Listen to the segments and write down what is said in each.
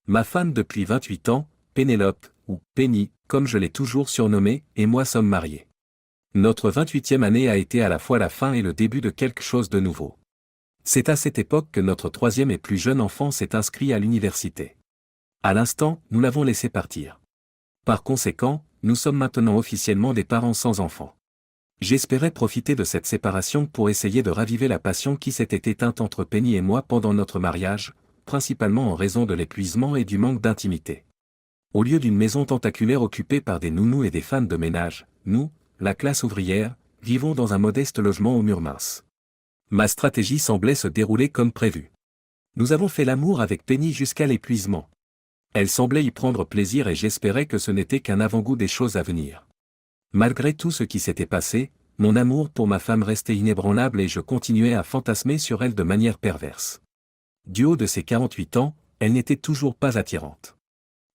Ma femme depuis 28 ans, Pénélope, ou Penny, comme je l'ai toujours surnommée, et moi sommes mariés. Notre 28e année a été à la fois la fin et le début de quelque chose de nouveau. C'est à cette époque que notre troisième et plus jeune enfant s'est inscrit à l'université. À l'instant, nous l'avons laissé partir. Par conséquent, nous sommes maintenant officiellement des parents sans enfants. J'espérais profiter de cette séparation pour essayer de raviver la passion qui s'était éteinte entre Penny et moi pendant notre mariage, principalement en raison de l'épuisement et du manque d'intimité. Au lieu d'une maison tentaculaire occupée par des nounous et des femmes de ménage, nous, la classe ouvrière, vivons dans un modeste logement aux murs minces. Ma stratégie semblait se dérouler comme prévu. Nous avons fait l'amour avec Penny jusqu'à l'épuisement. Elle semblait y prendre plaisir et j'espérais que ce n'était qu'un avant-goût des choses à venir. Malgré tout ce qui s'était passé, mon amour pour ma femme restait inébranlable et je continuais à fantasmer sur elle de manière perverse. Du haut de ses 48 ans, elle n'était toujours pas attirante.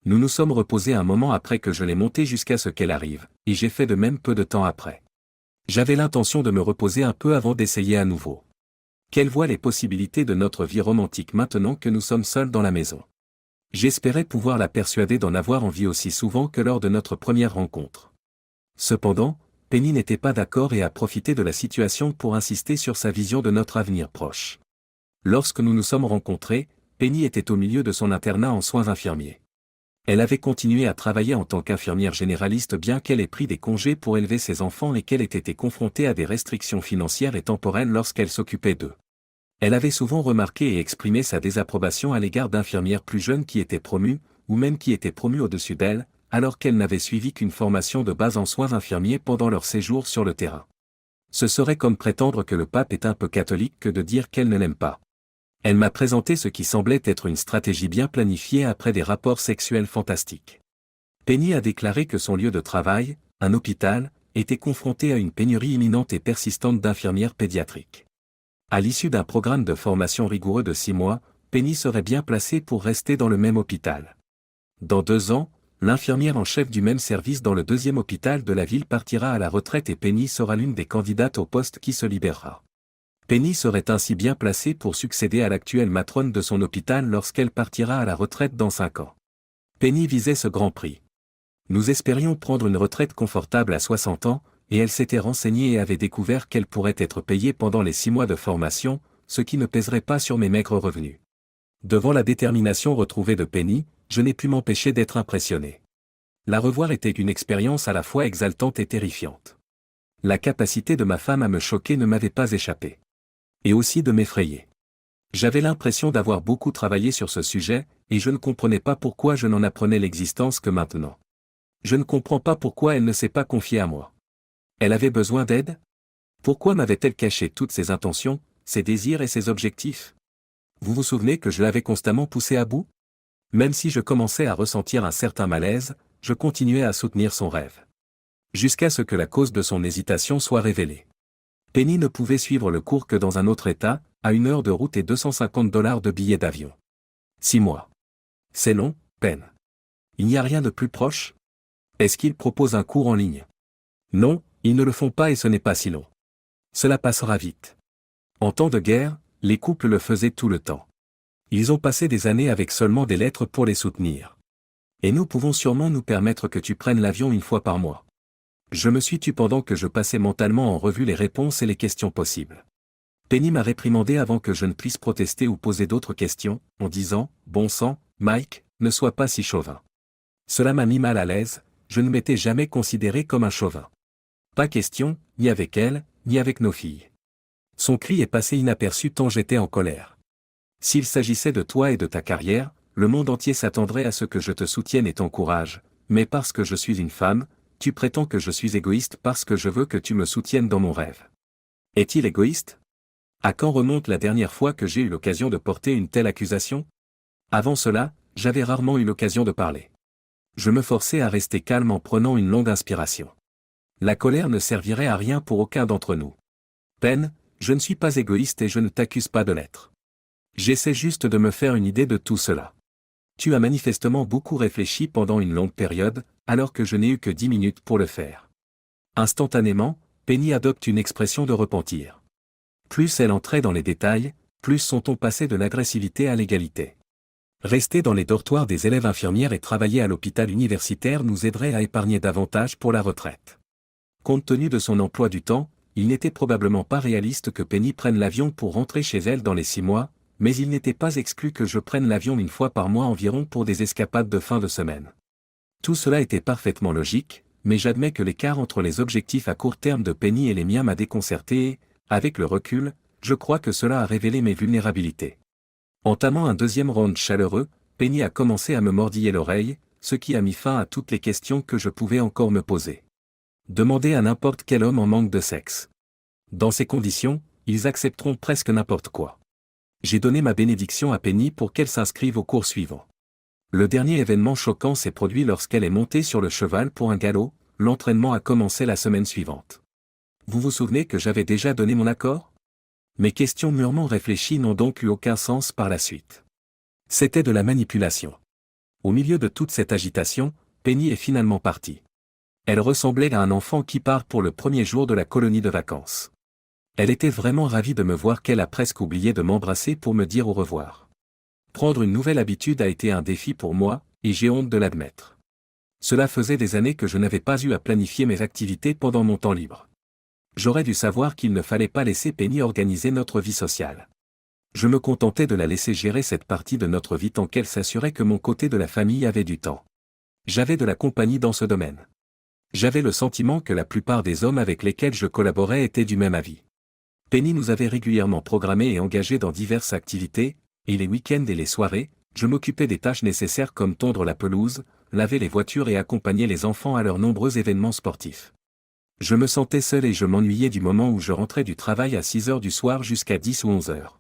Nous nous sommes reposés un moment après que je l'ai montée jusqu'à ce qu'elle arrive, et j'ai fait de même peu de temps après. J'avais l'intention de me reposer un peu avant d'essayer à nouveau. Quelles voient les possibilités de notre vie romantique maintenant que nous sommes seuls dans la maison? J'espérais pouvoir la persuader d'en avoir envie aussi souvent que lors de notre première rencontre. Cependant, Penny n'était pas d'accord et a profité de la situation pour insister sur sa vision de notre avenir proche. Lorsque nous nous sommes rencontrés, Penny était au milieu de son internat en soins infirmiers. Elle avait continué à travailler en tant qu'infirmière généraliste bien qu'elle ait pris des congés pour élever ses enfants et qu'elle ait été confrontée à des restrictions financières et temporelles lorsqu'elle s'occupait d'eux. Elle avait souvent remarqué et exprimé sa désapprobation à l'égard d'infirmières plus jeunes qui étaient promues, ou même qui étaient promues au-dessus d'elle, alors qu'elles n'avaient suivi qu'une formation de base en soins infirmiers pendant leur séjour sur le terrain. Ce serait comme prétendre que le pape est un peu catholique que de dire qu'elle ne l'aime pas. Elle m'a présenté ce qui semblait être une stratégie bien planifiée après des rapports sexuels fantastiques. Penny a déclaré que son lieu de travail, un hôpital, était confronté à une pénurie imminente et persistante d'infirmières pédiatriques. À l'issue d'un programme de formation rigoureux de 6 mois, Penny serait bien placée pour rester dans le même hôpital. Dans 2 ans, l'infirmière en chef du même service dans le 2e hôpital de la ville partira à la retraite et Penny sera l'une des candidates au poste qui se libérera. Penny serait ainsi bien placée pour succéder à l'actuelle matrone de son hôpital lorsqu'elle partira à la retraite dans 5 ans. Penny visait ce grand prix. Nous espérions prendre une retraite confortable à 60 ans, et elle s'était renseignée et avait découvert qu'elle pourrait être payée pendant les 6 mois de formation, ce qui ne pèserait pas sur mes maigres revenus. Devant la détermination retrouvée de Penny, je n'ai pu m'empêcher d'être impressionné. La revoir était une expérience à la fois exaltante et terrifiante. La capacité de ma femme à me choquer ne m'avait pas échappé. Et aussi de m'effrayer. J'avais l'impression d'avoir beaucoup travaillé sur ce sujet, et je ne comprenais pas pourquoi je n'en apprenais l'existence que maintenant. Je ne comprends pas pourquoi elle ne s'est pas confiée à moi. Elle avait besoin d'aide? Pourquoi m'avait-elle caché toutes ses intentions, ses désirs et ses objectifs? Vous vous souvenez que je l'avais constamment poussée à bout? Même si je commençais à ressentir un certain malaise, je continuais à soutenir son rêve. Jusqu'à ce que la cause de son hésitation soit révélée. Penny ne pouvait suivre le cours que dans un autre état, à 1 heure de route et $250 de billets d'avion. 6 mois. C'est long, peine. Il n'y a rien de plus proche? Est-ce qu'ils proposent un cours en ligne? Non, ils ne le font pas et ce n'est pas si long. Cela passera vite. En temps de guerre, les couples le faisaient tout le temps. Ils ont passé des années avec seulement des lettres pour les soutenir. Et nous pouvons sûrement nous permettre que tu prennes l'avion 1 fois par mois. Je me suis tu pendant que je passais mentalement en revue les réponses et les questions possibles. Penny m'a réprimandé avant que je ne puisse protester ou poser d'autres questions, en disant « Bon sang, Mike, ne sois pas si chauvin. » Cela m'a mis mal à l'aise, je ne m'étais jamais considéré comme un chauvin. Pas question, ni avec elle, ni avec nos filles. Son cri est passé inaperçu tant j'étais en colère. S'il s'agissait de toi et de ta carrière, le monde entier s'attendrait à ce que je te soutienne et t'encourage, mais parce que je suis une femme, tu prétends que je suis égoïste parce que je veux que tu me soutiennes dans mon rêve. Est-il égoïste? À quand remonte la dernière fois que j'ai eu l'occasion de porter une telle accusation? Avant cela, j'avais rarement eu l'occasion de parler. Je me forçais à rester calme en prenant une longue inspiration. La colère ne servirait à rien pour aucun d'entre nous. Pen, je ne suis pas égoïste et je ne t'accuse pas de l'être. J'essaie juste de me faire une idée de tout cela. Tu as manifestement beaucoup réfléchi pendant une longue période, alors que je n'ai eu que 10 minutes pour le faire. Instantanément, Penny adopte une expression de repentir. Plus elle entrait dans les détails, plus son ton passait de l'agressivité à l'égalité. Rester dans les dortoirs des élèves infirmières et travailler à l'hôpital universitaire nous aiderait à épargner davantage pour la retraite. Compte tenu de son emploi du temps, il n'était probablement pas réaliste que Penny prenne l'avion pour rentrer chez elle dans les 6 mois, mais il n'était pas exclu que je prenne l'avion une fois par mois environ pour des escapades de fin de semaine. Tout cela était parfaitement logique, mais j'admets que l'écart entre les objectifs à court terme de Penny et les miens m'a déconcerté et, avec le recul, je crois que cela a révélé mes vulnérabilités. Entamant un deuxième round chaleureux, Penny a commencé à me mordiller l'oreille, ce qui a mis fin à toutes les questions que je pouvais encore me poser. Demandez à n'importe quel homme en manque de sexe. Dans ces conditions, ils accepteront presque n'importe quoi. J'ai donné ma bénédiction à Penny pour qu'elle s'inscrive au cours suivant. Le dernier événement choquant s'est produit lorsqu'elle est montée sur le cheval pour un galop, l'entraînement a commencé la semaine suivante. Vous vous souvenez que j'avais déjà donné mon accord ? Mes questions mûrement réfléchies n'ont donc eu aucun sens par la suite. C'était de la manipulation. Au milieu de toute cette agitation, Penny est finalement partie. Elle ressemblait à un enfant qui part pour le premier jour de la colonie de vacances. Elle était vraiment ravie de me voir qu'elle a presque oublié de m'embrasser pour me dire au revoir. Prendre une nouvelle habitude a été un défi pour moi, et j'ai honte de l'admettre. Cela faisait des années que je n'avais pas eu à planifier mes activités pendant mon temps libre. J'aurais dû savoir qu'il ne fallait pas laisser Penny organiser notre vie sociale. Je me contentais de la laisser gérer cette partie de notre vie tant qu'elle s'assurait que mon côté de la famille avait du temps. J'avais de la compagnie dans ce domaine. J'avais le sentiment que la plupart des hommes avec lesquels je collaborais étaient du même avis. Penny nous avait régulièrement programmés et engagés dans diverses activités, et les week-ends et les soirées, je m'occupais des tâches nécessaires comme tondre la pelouse, laver les voitures et accompagner les enfants à leurs nombreux événements sportifs. Je me sentais seul et je m'ennuyais du moment où je rentrais du travail à 6 heures du soir jusqu'à 10 ou 11 heures.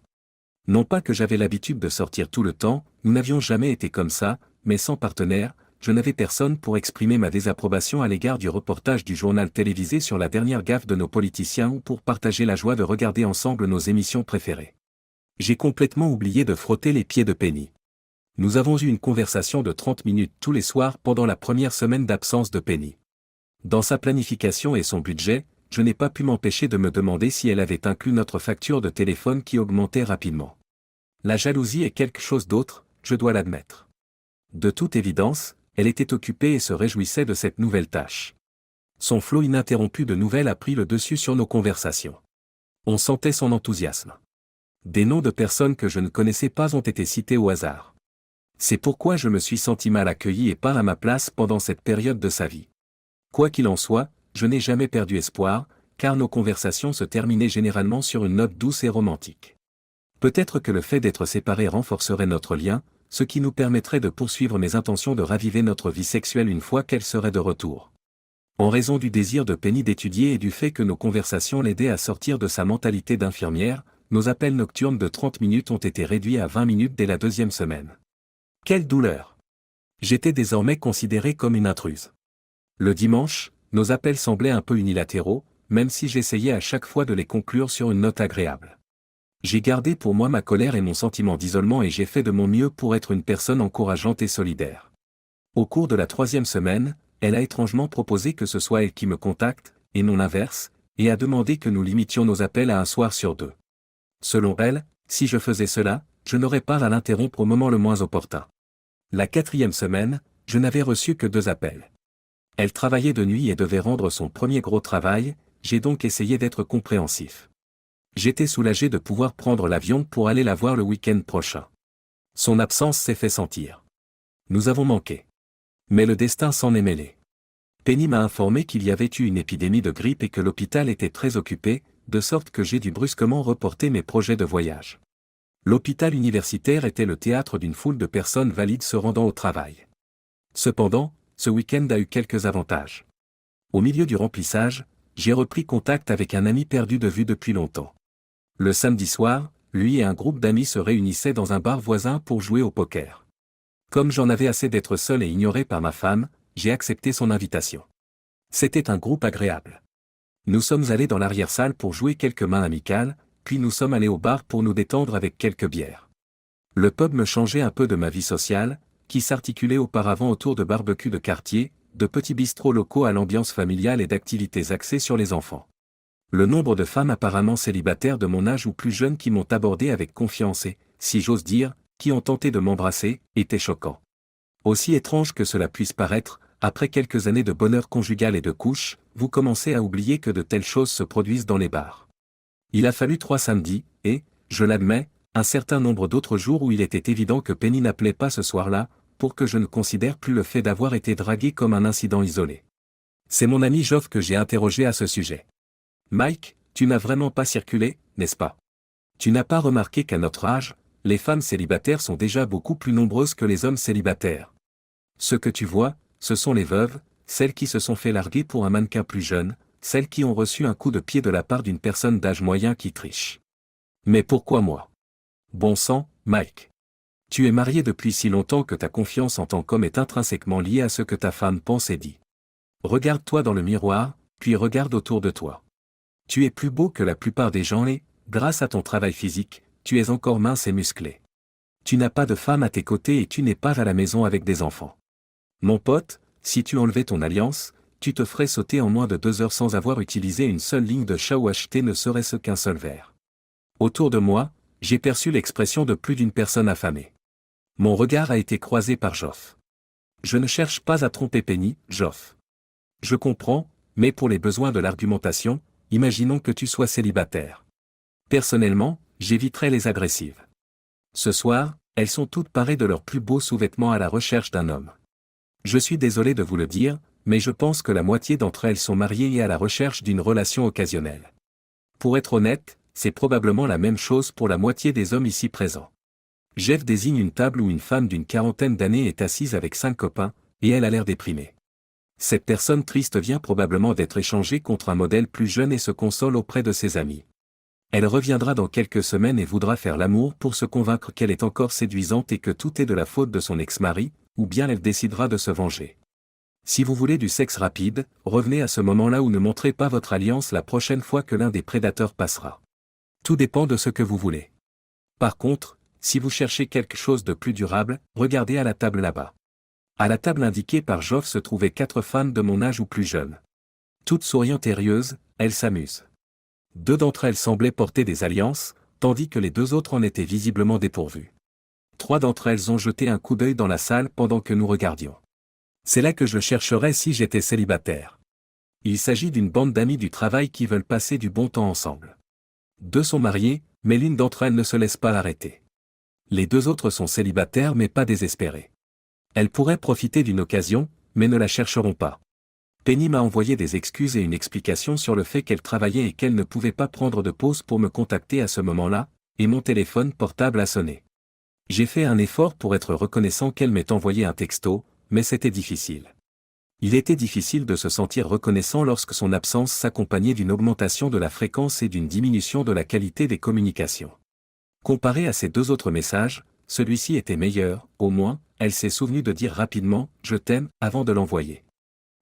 Non pas que j'avais l'habitude de sortir tout le temps, nous n'avions jamais été comme ça, mais sans partenaire, je n'avais personne pour exprimer ma désapprobation à l'égard du reportage du journal télévisé sur la dernière gaffe de nos politiciens ou pour partager la joie de regarder ensemble nos émissions préférées. J'ai complètement oublié de frotter les pieds de Penny. Nous avons eu une conversation de 30 minutes tous les soirs pendant la première semaine d'absence de Penny. Dans sa planification et son budget, je n'ai pas pu m'empêcher de me demander si elle avait inclus notre facture de téléphone qui augmentait rapidement. La jalousie est quelque chose d'autre, je dois l'admettre. De toute évidence, elle était occupée et se réjouissait de cette nouvelle tâche. Son flot ininterrompu de nouvelles a pris le dessus sur nos conversations. On sentait son enthousiasme. Des noms de personnes que je ne connaissais pas ont été cités au hasard. C'est pourquoi je me suis senti mal accueilli et pas à ma place pendant cette période de sa vie. Quoi qu'il en soit, je n'ai jamais perdu espoir, car nos conversations se terminaient généralement sur une note douce et romantique. Peut-être que le fait d'être séparés renforcerait notre lien, ce qui nous permettrait de poursuivre mes intentions de raviver notre vie sexuelle une fois qu'elle serait de retour. En raison du désir de Penny d'étudier et du fait que nos conversations l'aidaient à sortir de sa mentalité d'infirmière, nos appels nocturnes de 30 minutes ont été réduits à 20 minutes dès la deuxième semaine. Quelle douleur! J'étais désormais considéré comme une intruse. Le dimanche, nos appels semblaient un peu unilatéraux, même si j'essayais à chaque fois de les conclure sur une note agréable. J'ai gardé pour moi ma colère et mon sentiment d'isolement et j'ai fait de mon mieux pour être une personne encourageante et solidaire. Au cours de la 3e semaine, elle a étrangement proposé que ce soit elle qui me contacte, et non l'inverse, et a demandé que nous limitions nos appels à un soir sur 2. Selon elle, si je faisais cela, je n'aurais pas à l'interrompre au moment le moins opportun. La 4e semaine, je n'avais reçu que 2 appels. Elle travaillait de nuit et devait rendre son premier gros travail, j'ai donc essayé d'être compréhensif. J'étais soulagé de pouvoir prendre l'avion pour aller la voir le week-end prochain. Son absence s'est fait sentir. Nous avons manqué. Mais le destin s'en est mêlé. Penny m'a informé qu'il y avait eu une épidémie de grippe et que l'hôpital était très occupé, de sorte que j'ai dû brusquement reporter mes projets de voyage. L'hôpital universitaire était le théâtre d'une foule de personnes valides se rendant au travail. Cependant, ce week-end a eu quelques avantages. Au milieu du remplissage, j'ai repris contact avec un ami perdu de vue depuis longtemps. Le samedi soir, lui et un groupe d'amis se réunissaient dans un bar voisin pour jouer au poker. Comme j'en avais assez d'être seul et ignoré par ma femme, j'ai accepté son invitation. C'était un groupe agréable. Nous sommes allés dans l'arrière-salle pour jouer quelques mains amicales, puis nous sommes allés au bar pour nous détendre avec quelques bières. Le pub me changeait un peu de ma vie sociale, qui s'articulait auparavant autour de barbecues de quartier, de petits bistrots locaux à l'ambiance familiale et d'activités axées sur les enfants. Le nombre de femmes apparemment célibataires de mon âge ou plus jeunes qui m'ont abordé avec confiance et, si j'ose dire, qui ont tenté de m'embrasser, était choquant. Aussi étrange que cela puisse paraître, après quelques années de bonheur conjugal et de couches, vous commencez à oublier que de telles choses se produisent dans les bars. Il a fallu 3 samedis, et, je l'admets, un certain nombre d'autres jours où il était évident que Penny n'appelait pas ce soir-là, pour que je ne considère plus le fait d'avoir été dragué comme un incident isolé. C'est mon ami Geoff que j'ai interrogé à ce sujet. Mike, tu n'as vraiment pas circulé, n'est-ce pas? Tu n'as pas remarqué qu'à notre âge, les femmes célibataires sont déjà beaucoup plus nombreuses que les hommes célibataires. Ce que tu vois, ce sont les veuves, celles qui se sont fait larguer pour un mannequin plus jeune, celles qui ont reçu un coup de pied de la part d'une personne d'âge moyen qui triche. Mais pourquoi moi? Bon sang, Mike. Tu es marié depuis si longtemps que ta confiance en tant qu'homme est intrinsèquement liée à ce que ta femme pense et dit. Regarde-toi dans le miroir, puis regarde autour de toi. Tu es plus beau que la plupart des gens et, grâce à ton travail physique, tu es encore mince et musclé. Tu n'as pas de femme à tes côtés et tu n'es pas à la maison avec des enfants. Mon pote, si tu enlevais ton alliance, tu te ferais sauter en moins de 2 heures sans avoir utilisé une seule ligne de chat ou acheté ne serait-ce qu'un seul verre. Autour de moi, j'ai perçu l'expression de plus d'une personne affamée. Mon regard a été croisé par Geoff. Je ne cherche pas à tromper Penny, Geoff. Je comprends, mais pour les besoins de l'argumentation, imaginons que tu sois célibataire. Personnellement, j'éviterais les agressives. Ce soir, elles sont toutes parées de leurs plus beaux sous-vêtements à la recherche d'un homme. Je suis désolé de vous le dire, mais je pense que la moitié d'entre elles sont mariées et à la recherche d'une relation occasionnelle. Pour être honnête, c'est probablement la même chose pour la moitié des hommes ici présents. Jeff désigne une table où une femme d'une quarantaine d'années est assise avec 5 copains, et elle a l'air déprimée. Cette personne triste vient probablement d'être échangée contre un modèle plus jeune et se console auprès de ses amis. Elle reviendra dans quelques semaines et voudra faire l'amour pour se convaincre qu'elle est encore séduisante et que tout est de la faute de son ex-mari, ou bien elle décidera de se venger. Si vous voulez du sexe rapide, revenez à ce moment-là ou ne montrez pas votre alliance la prochaine fois que l'un des prédateurs passera. Tout dépend de ce que vous voulez. Par contre, si vous cherchez quelque chose de plus durable, regardez à la table là-bas. À la table indiquée par Geoff se trouvaient 4 femmes de mon âge ou plus jeunes. Toutes souriantes et rieuses, elles s'amusent. 2 d'entre elles semblaient porter des alliances, tandis que les 2 autres en étaient visiblement dépourvues. 3 d'entre elles ont jeté un coup d'œil dans la salle pendant que nous regardions. C'est là que je chercherais si j'étais célibataire. Il s'agit d'une bande d'amis du travail qui veulent passer du bon temps ensemble. 2 sont mariées, mais l'une d'entre elles ne se laisse pas arrêter. Les 2 autres sont célibataires mais pas désespérées. Elles pourraient profiter d'une occasion, mais ne la chercheront pas. Penny m'a envoyé des excuses et une explication sur le fait qu'elle travaillait et qu'elle ne pouvait pas prendre de pause pour me contacter à ce moment-là, et mon téléphone portable a sonné. J'ai fait un effort pour être reconnaissant qu'elle m'ait envoyé un texto, mais c'était difficile. Il était difficile de se sentir reconnaissant lorsque son absence s'accompagnait d'une augmentation de la fréquence et d'une diminution de la qualité des communications. Comparé à ces 2 autres messages, celui-ci était meilleur, au moins, elle s'est souvenue de dire rapidement « je t'aime » avant de l'envoyer.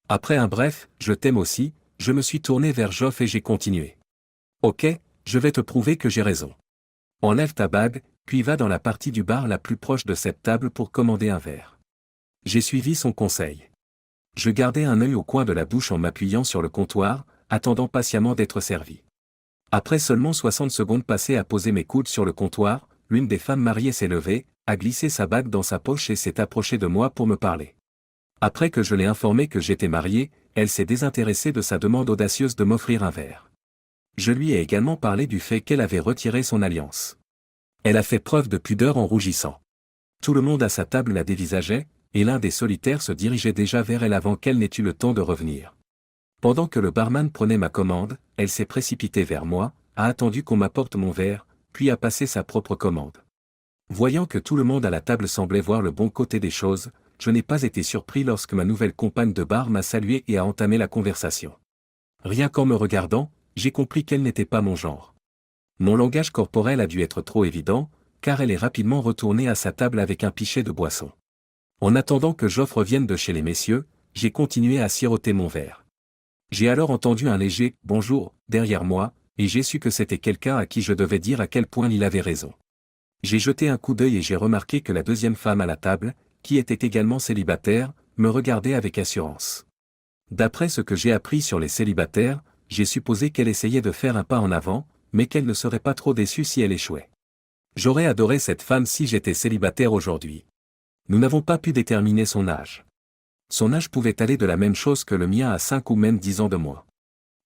Après un bref « je t'aime aussi », je me suis tourné vers Geoff et j'ai continué. « Ok, je vais te prouver que j'ai raison. Enlève ta bague, puis va dans la partie du bar la plus proche de cette table pour commander un verre. » J'ai suivi son conseil. Je gardais un œil au coin de la bouche en m'appuyant sur le comptoir, attendant patiemment d'être servi. Après seulement 60 secondes passées à poser mes coudes sur le comptoir, l'une des femmes mariées s'est levée, a glissé sa bague dans sa poche et s'est approchée de moi pour me parler. Après que je l'ai informée que j'étais marié, elle s'est désintéressée de sa demande audacieuse de m'offrir un verre. Je lui ai également parlé du fait qu'elle avait retiré son alliance. Elle a fait preuve de pudeur en rougissant. Tout le monde à sa table la dévisageait, et l'un des solitaires se dirigeait déjà vers elle avant qu'elle n'ait eu le temps de revenir. Pendant que le barman prenait ma commande, elle s'est précipitée vers moi, a attendu qu'on m'apporte mon verre, puis a passé sa propre commande. Voyant que tout le monde à la table semblait voir le bon côté des choses, je n'ai pas été surpris lorsque ma nouvelle compagne de bar m'a salué et a entamé la conversation. Rien qu'en me regardant, j'ai compris qu'elle n'était pas mon genre. Mon langage corporel a dû être trop évident, car elle est rapidement retournée à sa table avec un pichet de boisson. En attendant que Geoff revienne de chez les messieurs, j'ai continué à siroter mon verre. J'ai alors entendu un léger « bonjour » derrière moi, et j'ai su que c'était quelqu'un à qui je devais dire à quel point il avait raison. J'ai jeté un coup d'œil et j'ai remarqué que la 2e femme à la table, qui était également célibataire, me regardait avec assurance. D'après ce que j'ai appris sur les célibataires, j'ai supposé qu'elle essayait de faire un pas en avant, mais qu'elle ne serait pas trop déçue si elle échouait. J'aurais adoré cette femme si j'étais célibataire aujourd'hui. Nous n'avons pas pu déterminer son âge. Son âge pouvait aller de la même chose que le mien à 5 ou même 10 ans de moins.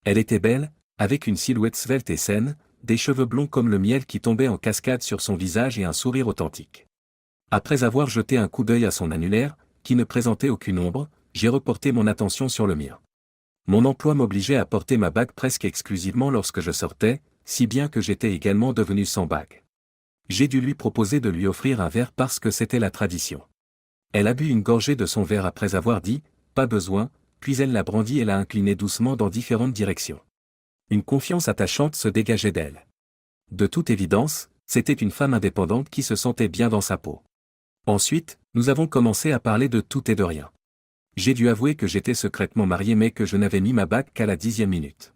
Elle était belle, avec une silhouette svelte et saine, des cheveux blonds comme le miel qui tombaient en cascade sur son visage et un sourire authentique. Après avoir jeté un coup d'œil à son annulaire, qui ne présentait aucune ombre, j'ai reporté mon attention sur le mien. Mon emploi m'obligeait à porter ma bague presque exclusivement lorsque je sortais, si bien que j'étais également devenu sans bague. J'ai dû lui proposer de lui offrir un verre parce que c'était la tradition. Elle a bu une gorgée de son verre après avoir dit « pas besoin », puis elle l'a brandi et l'a incliné doucement dans différentes directions. Une confiance attachante se dégageait d'elle. De toute évidence, c'était une femme indépendante qui se sentait bien dans sa peau. Ensuite, nous avons commencé à parler de tout et de rien. J'ai dû avouer que j'étais secrètement marié mais que je n'avais mis ma bague qu'à la 10e minute.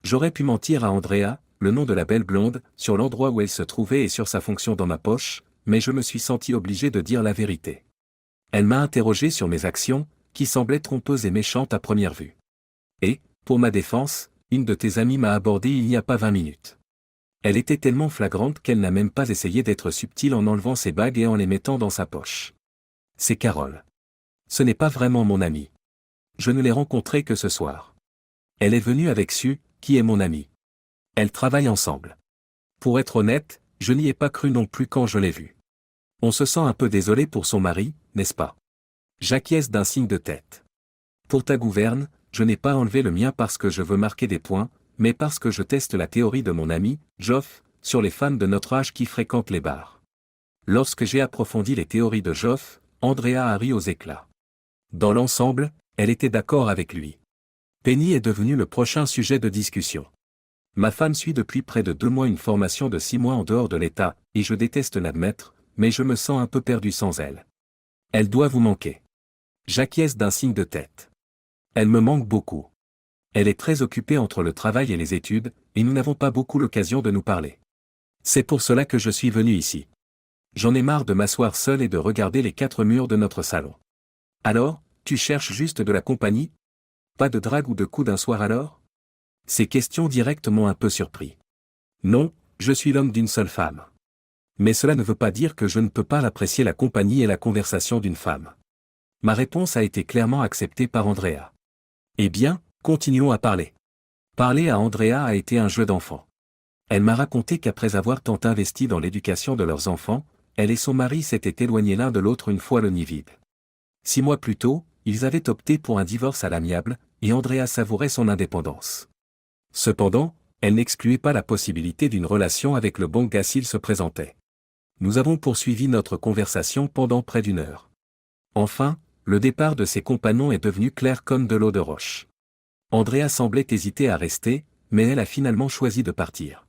J'aurais pu mentir à Andrea, le nom de la belle blonde, sur l'endroit où elle se trouvait et sur sa fonction dans ma poche, mais je me suis senti obligé de dire la vérité. Elle m'a interrogé sur mes actions, qui semblaient trompeuses et méchantes à première vue. Et, pour ma défense, une de tes amies m'a abordé il n'y a pas 20 minutes. Elle était tellement flagrante qu'elle n'a même pas essayé d'être subtile en enlevant ses bagues et en les mettant dans sa poche. C'est Carole. Ce n'est pas vraiment mon amie. Je ne l'ai rencontrée que ce soir. Elle est venue avec Sue, qui est mon amie. Elles travaillent ensemble. Pour être honnête, je n'y ai pas cru non plus quand je l'ai vue. On se sent un peu désolé pour son mari, n'est-ce pas? J'acquiesce d'un signe de tête. Pour ta gouverne, je n'ai pas enlevé le mien parce que je veux marquer des points, mais parce que je teste la théorie de mon ami, Geoff, sur les femmes de notre âge qui fréquentent les bars. Lorsque j'ai approfondi les théories de Geoff, Andrea a ri aux éclats. Dans l'ensemble, elle était d'accord avec lui. Penny est devenue le prochain sujet de discussion. Ma femme suit depuis près de 2 mois une formation de 6 mois en dehors de l'État, et je déteste l'admettre, mais je me sens un peu perdu sans elle. Elle doit vous manquer. J'acquiesce d'un signe de tête. Elle me manque beaucoup. Elle est très occupée entre le travail et les études, et nous n'avons pas beaucoup l'occasion de nous parler. C'est pour cela que je suis venu ici. J'en ai marre de m'asseoir seul et de regarder les 4 murs de notre salon. Alors, tu cherches juste de la compagnie? Pas de drague ou de coup d'un soir alors? Ces questions directes m'ont un peu surpris. Non, je suis l'homme d'une seule femme. Mais cela ne veut pas dire que je ne peux pas apprécier la compagnie et la conversation d'une femme. Ma réponse a été clairement acceptée par Andrea. Eh bien, continuons à parler. Parler à Andrea a été un jeu d'enfant. Elle m'a raconté qu'après avoir tant investi dans l'éducation de leurs enfants, elle et son mari s'étaient éloignés l'un de l'autre une fois le nid vide. 6 mois plus tôt, ils avaient opté pour un divorce à l'amiable, et Andrea savourait son indépendance. Cependant, elle n'excluait pas la possibilité d'une relation avec le bon gars s'il se présentait. Nous avons poursuivi notre conversation pendant près d'1 heure. Enfin, le départ de ses compagnons est devenu clair comme de l'eau de roche. Andrea semblait hésiter à rester, mais elle a finalement choisi de partir.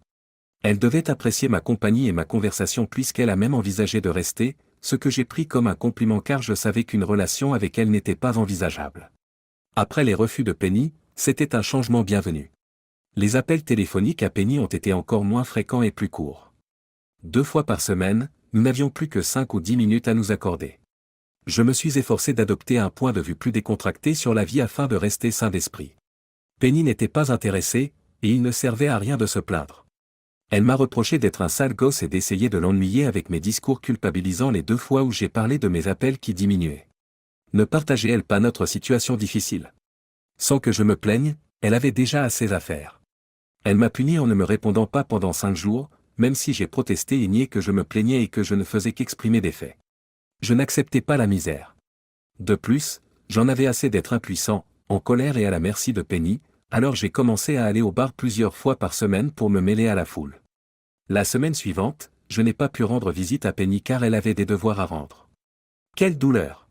Elle devait apprécier ma compagnie et ma conversation puisqu'elle a même envisagé de rester, ce que j'ai pris comme un compliment car je savais qu'une relation avec elle n'était pas envisageable. Après les refus de Penny, c'était un changement bienvenu. Les appels téléphoniques à Penny ont été encore moins fréquents et plus courts. 2 fois par semaine, nous n'avions plus que 5 ou 10 minutes à nous accorder. Je me suis efforcé d'adopter un point de vue plus décontracté sur la vie afin de rester sain d'esprit. Penny n'était pas intéressée, et il ne servait à rien de se plaindre. Elle m'a reproché d'être un sale gosse et d'essayer de l'ennuyer avec mes discours culpabilisants les 2 fois où j'ai parlé de mes appels qui diminuaient. Ne partageait-elle pas notre situation difficile? Sans que je me plaigne, elle avait déjà assez à faire. Elle m'a puni en ne me répondant pas pendant 5 jours, même si j'ai protesté et nié que je me plaignais et que je ne faisais qu'exprimer des faits. Je n'acceptais pas la misère. De plus, j'en avais assez d'être impuissant, en colère et à la merci de Penny, alors j'ai commencé à aller au bar plusieurs fois par semaine pour me mêler à la foule. La semaine suivante, je n'ai pas pu rendre visite à Penny car elle avait des devoirs à rendre. Quelle douleur!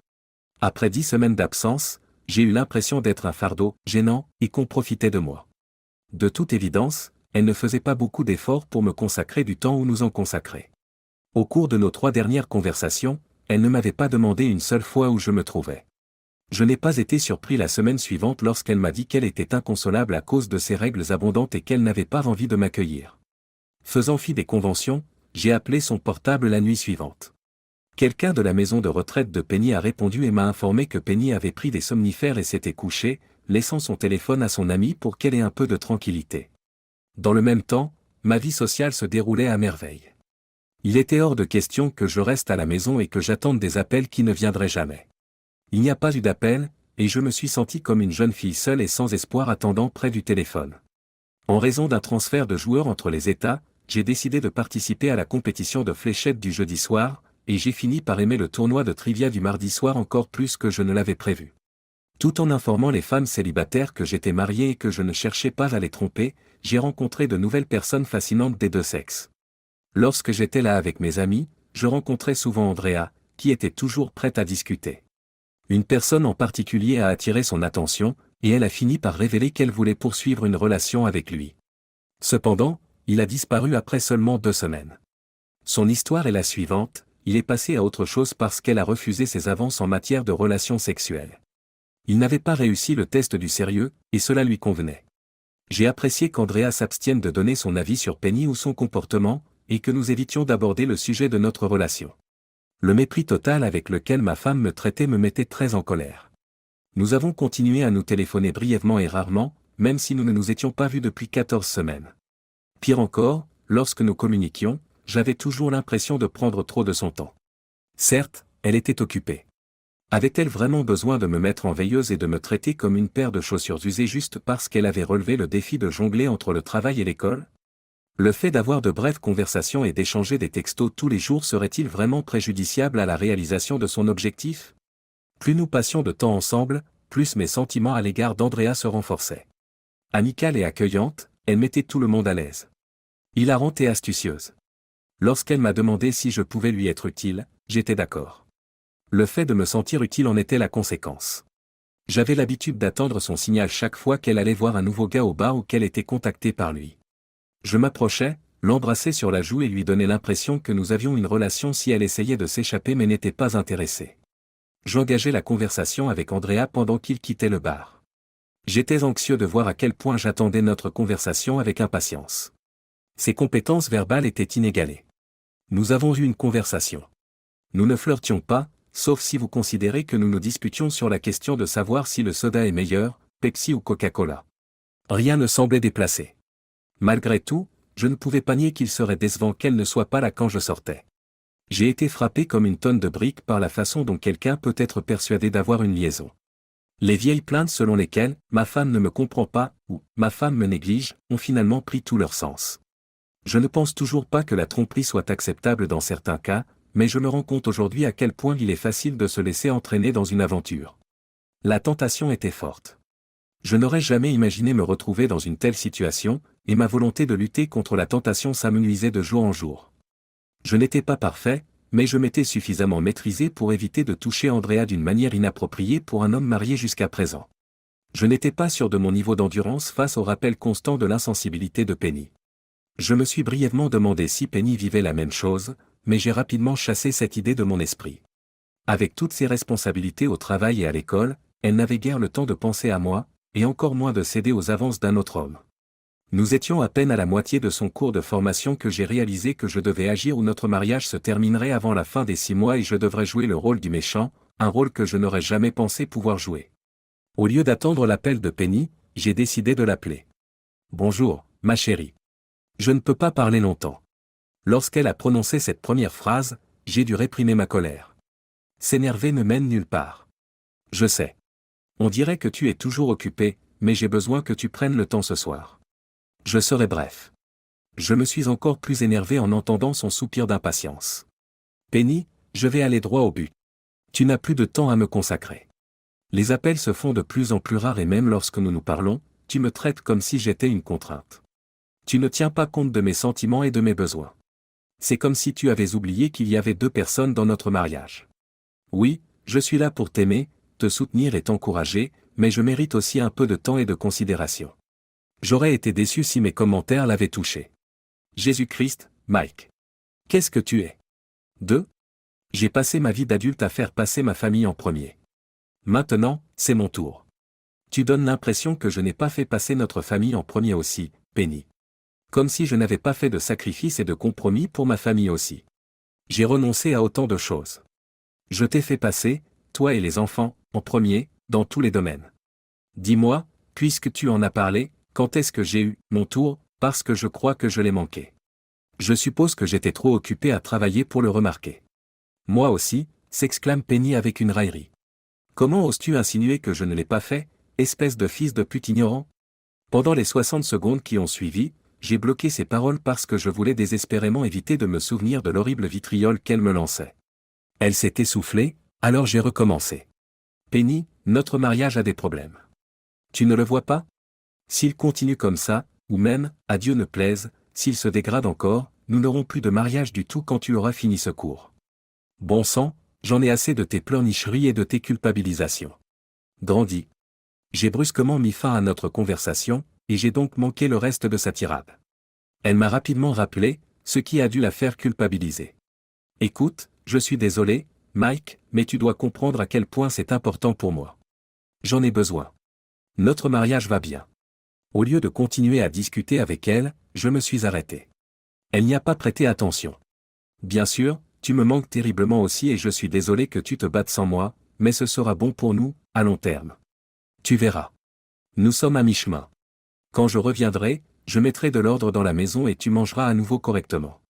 Après 10 semaines d'absence, j'ai eu l'impression d'être un fardeau, gênant, et qu'on profitait de moi. De toute évidence, elle ne faisait pas beaucoup d'efforts pour me consacrer du temps où nous en consacrait. Au cours de nos 3 dernières conversations, elle ne m'avait pas demandé une seule fois où je me trouvais. Je n'ai pas été surpris la semaine suivante lorsqu'elle m'a dit qu'elle était inconsolable à cause de ses règles abondantes et qu'elle n'avait pas envie de m'accueillir. Faisant fi des conventions, j'ai appelé son portable la nuit suivante. Quelqu'un de la maison de retraite de Penny a répondu et m'a informé que Penny avait pris des somnifères et s'était couchée, laissant son téléphone à son amie pour qu'elle ait un peu de tranquillité. Dans le même temps, ma vie sociale se déroulait à merveille. Il était hors de question que je reste à la maison et que j'attende des appels qui ne viendraient jamais. Il n'y a pas eu d'appel, et je me suis senti comme une jeune fille seule et sans espoir attendant près du téléphone. En raison d'un transfert de joueurs entre les États, j'ai décidé de participer à la compétition de fléchettes du jeudi soir, et j'ai fini par aimer le tournoi de trivia du mardi soir encore plus que je ne l'avais prévu. Tout en informant les femmes célibataires que j'étais marié et que je ne cherchais pas à les tromper, j'ai rencontré de nouvelles personnes fascinantes des deux sexes. Lorsque j'étais là avec mes amis, je rencontrais souvent Andrea, qui était toujours prête à discuter. Une personne en particulier a attiré son attention, et elle a fini par révéler qu'elle voulait poursuivre une relation avec lui. Cependant, il a disparu après seulement 2 semaines. Son histoire est la suivante, il est passé à autre chose parce qu'elle a refusé ses avances en matière de relations sexuelles. Il n'avait pas réussi le test du sérieux, et cela lui convenait. J'ai apprécié qu'Andrea s'abstienne de donner son avis sur Penny ou son comportement, et que nous évitions d'aborder le sujet de notre relation. Le mépris total avec lequel ma femme me traitait me mettait très en colère. Nous avons continué à nous téléphoner brièvement et rarement, même si nous ne nous étions pas vus depuis 14 semaines. Pire encore, lorsque nous communiquions, j'avais toujours l'impression de prendre trop de son temps. Certes, elle était occupée. Avait-elle vraiment besoin de me mettre en veilleuse et de me traiter comme une paire de chaussures usées juste parce qu'elle avait relevé le défi de jongler entre le travail et l'école ? Le fait d'avoir de brèves conversations et d'échanger des textos tous les jours serait-il vraiment préjudiciable à la réalisation de son objectif ? Plus nous passions de temps ensemble, plus mes sentiments à l'égard d'Andrea se renforçaient. Amicale et accueillante, elle mettait tout le monde à l'aise. Hilarante et astucieuse. Lorsqu'elle m'a demandé si je pouvais lui être utile, j'étais d'accord. Le fait de me sentir utile en était la conséquence. J'avais l'habitude d'attendre son signal chaque fois qu'elle allait voir un nouveau gars au bar ou qu'elle était contactée par lui. Je m'approchais, l'embrassais sur la joue et lui donnais l'impression que nous avions une relation si elle essayait de s'échapper mais n'était pas intéressée. J'engageais la conversation avec Andrea pendant qu'il quittait le bar. J'étais anxieux de voir à quel point j'attendais notre conversation avec impatience. Ses compétences verbales étaient inégalées. Nous avons eu une conversation. Nous ne flirtions pas, sauf si vous considérez que nous nous disputions sur la question de savoir si le soda est meilleur, Pepsi ou Coca-Cola. Rien ne semblait déplacé. Malgré tout, je ne pouvais pas nier qu'il serait décevant qu'elle ne soit pas là quand je sortais. J'ai été frappé comme une tonne de briques par la façon dont quelqu'un peut être persuadé d'avoir une liaison. Les vieilles plaintes selon lesquelles « ma femme ne me comprend pas » ou « ma femme me néglige » ont finalement pris tout leur sens. Je ne pense toujours pas que la tromperie soit acceptable dans certains cas, mais je me rends compte aujourd'hui à quel point il est facile de se laisser entraîner dans une aventure. La tentation était forte. Je n'aurais jamais imaginé me retrouver dans une telle situation, et ma volonté de lutter contre la tentation s'amenuisait de jour en jour. Je n'étais pas parfait, mais je m'étais suffisamment maîtrisé pour éviter de toucher Andrea d'une manière inappropriée pour un homme marié jusqu'à présent. Je n'étais pas sûr de mon niveau d'endurance face au rappel constant de l'insensibilité de Penny. Je me suis brièvement demandé si Penny vivait la même chose, mais j'ai rapidement chassé cette idée de mon esprit. Avec toutes ses responsabilités au travail et à l'école, elle n'avait guère le temps de penser à moi, et encore moins de céder aux avances d'un autre homme. Nous étions à peine à la moitié de son cours de formation que j'ai réalisé que je devais agir ou notre mariage se terminerait avant la fin des 6 mois et je devrais jouer le rôle du méchant, un rôle que je n'aurais jamais pensé pouvoir jouer. Au lieu d'attendre l'appel de Penny, j'ai décidé de l'appeler. « Bonjour, ma chérie. Je ne peux pas parler longtemps. » Lorsqu'elle a prononcé cette première phrase, j'ai dû réprimer ma colère. S'énerver ne mène nulle part. Je sais. On dirait que tu es toujours occupé, mais j'ai besoin que tu prennes le temps ce soir. Je serai bref. Je me suis encore plus énervé en entendant son soupir d'impatience. Penny, je vais aller droit au but. Tu n'as plus de temps à me consacrer. Les appels se font de plus en plus rares et même lorsque nous nous parlons, tu me traites comme si j'étais une contrainte. Tu ne tiens pas compte de mes sentiments et de mes besoins. C'est comme si tu avais oublié qu'il y avait 2 personnes dans notre mariage. Oui, je suis là pour t'aimer, te soutenir et t'encourager, mais je mérite aussi un peu de temps et de considération. J'aurais été déçu si mes commentaires l'avaient touché. Jésus-Christ, Mike. Qu'est-ce que tu es ? 2. J'ai passé ma vie d'adulte à faire passer ma famille en premier. Maintenant, c'est mon tour. Tu donnes l'impression que je n'ai pas fait passer notre famille en premier aussi, Penny. Comme si je n'avais pas fait de sacrifices et de compromis pour ma famille aussi. J'ai renoncé à autant de choses. Je t'ai fait passer, toi et les enfants, en premier, dans tous les domaines. Dis-moi, puisque tu en as parlé, quand est-ce que j'ai eu mon tour, parce que je crois que je l'ai manqué. Je suppose que j'étais trop occupé à travailler pour le remarquer. Moi aussi, s'exclame Penny avec une raillerie. Comment oses-tu insinuer que je ne l'ai pas fait, espèce de fils de pute ignorant? Pendant les 60 secondes qui ont suivi, j'ai bloqué ses paroles parce que je voulais désespérément éviter de me souvenir de l'horrible vitriol qu'elle me lançait. Elle s'est essoufflée, alors j'ai recommencé. Penny, notre mariage a des problèmes. Tu ne le vois pas? S'il continue comme ça, ou même, à Dieu ne plaise, s'il se dégrade encore, nous n'aurons plus de mariage du tout quand tu auras fini ce cours. Bon sang, j'en ai assez de tes pleurnicheries et de tes culpabilisations. Grandis. J'ai brusquement mis fin à notre conversation, et j'ai donc manqué le reste de sa tirade. Elle m'a rapidement rappelé, ce qui a dû la faire culpabiliser. Écoute, je suis désolé, Mike, mais tu dois comprendre à quel point c'est important pour moi. J'en ai besoin. Notre mariage va bien. Au lieu de continuer à discuter avec elle, je me suis arrêté. Elle n'y a pas prêté attention. Bien sûr, tu me manques terriblement aussi et je suis désolé que tu te battes sans moi, mais ce sera bon pour nous, à long terme. Tu verras. Nous sommes à mi-chemin. Quand je reviendrai, je mettrai de l'ordre dans la maison et tu mangeras à nouveau correctement.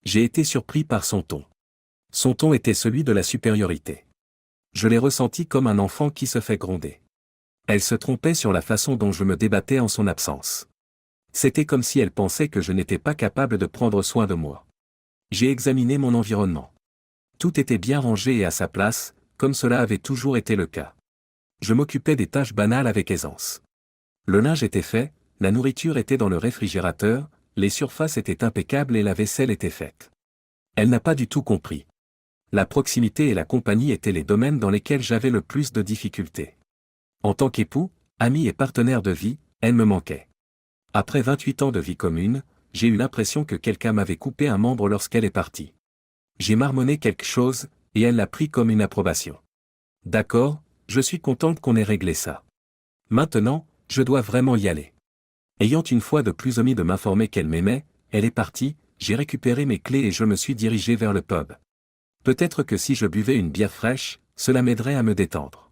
J'ai été surpris par son ton. Son ton était celui de la supériorité. Je l'ai ressenti comme un enfant qui se fait gronder. Elle se trompait sur la façon dont je me débattais en son absence. C'était comme si elle pensait que je n'étais pas capable de prendre soin de moi. J'ai examiné mon environnement. Tout était bien rangé et à sa place, comme cela avait toujours été le cas. Je m'occupais des tâches banales avec aisance. Le linge était fait, la nourriture était dans le réfrigérateur, les surfaces étaient impeccables et la vaisselle était faite. Elle n'a pas du tout compris. La proximité et la compagnie étaient les domaines dans lesquels j'avais le plus de difficultés. En tant qu'époux, ami et partenaire de vie, elle me manquait. Après 28 ans de vie commune, j'ai eu l'impression que quelqu'un m'avait coupé un membre lorsqu'elle est partie. J'ai marmonné quelque chose, et elle l'a pris comme une approbation. D'accord, je suis contente qu'on ait réglé ça. Maintenant, je dois vraiment y aller. Ayant une fois de plus omis de m'informer qu'elle m'aimait, elle est partie, j'ai récupéré mes clés et je me suis dirigé vers le pub. Peut-être que si je buvais une bière fraîche, cela m'aiderait à me détendre.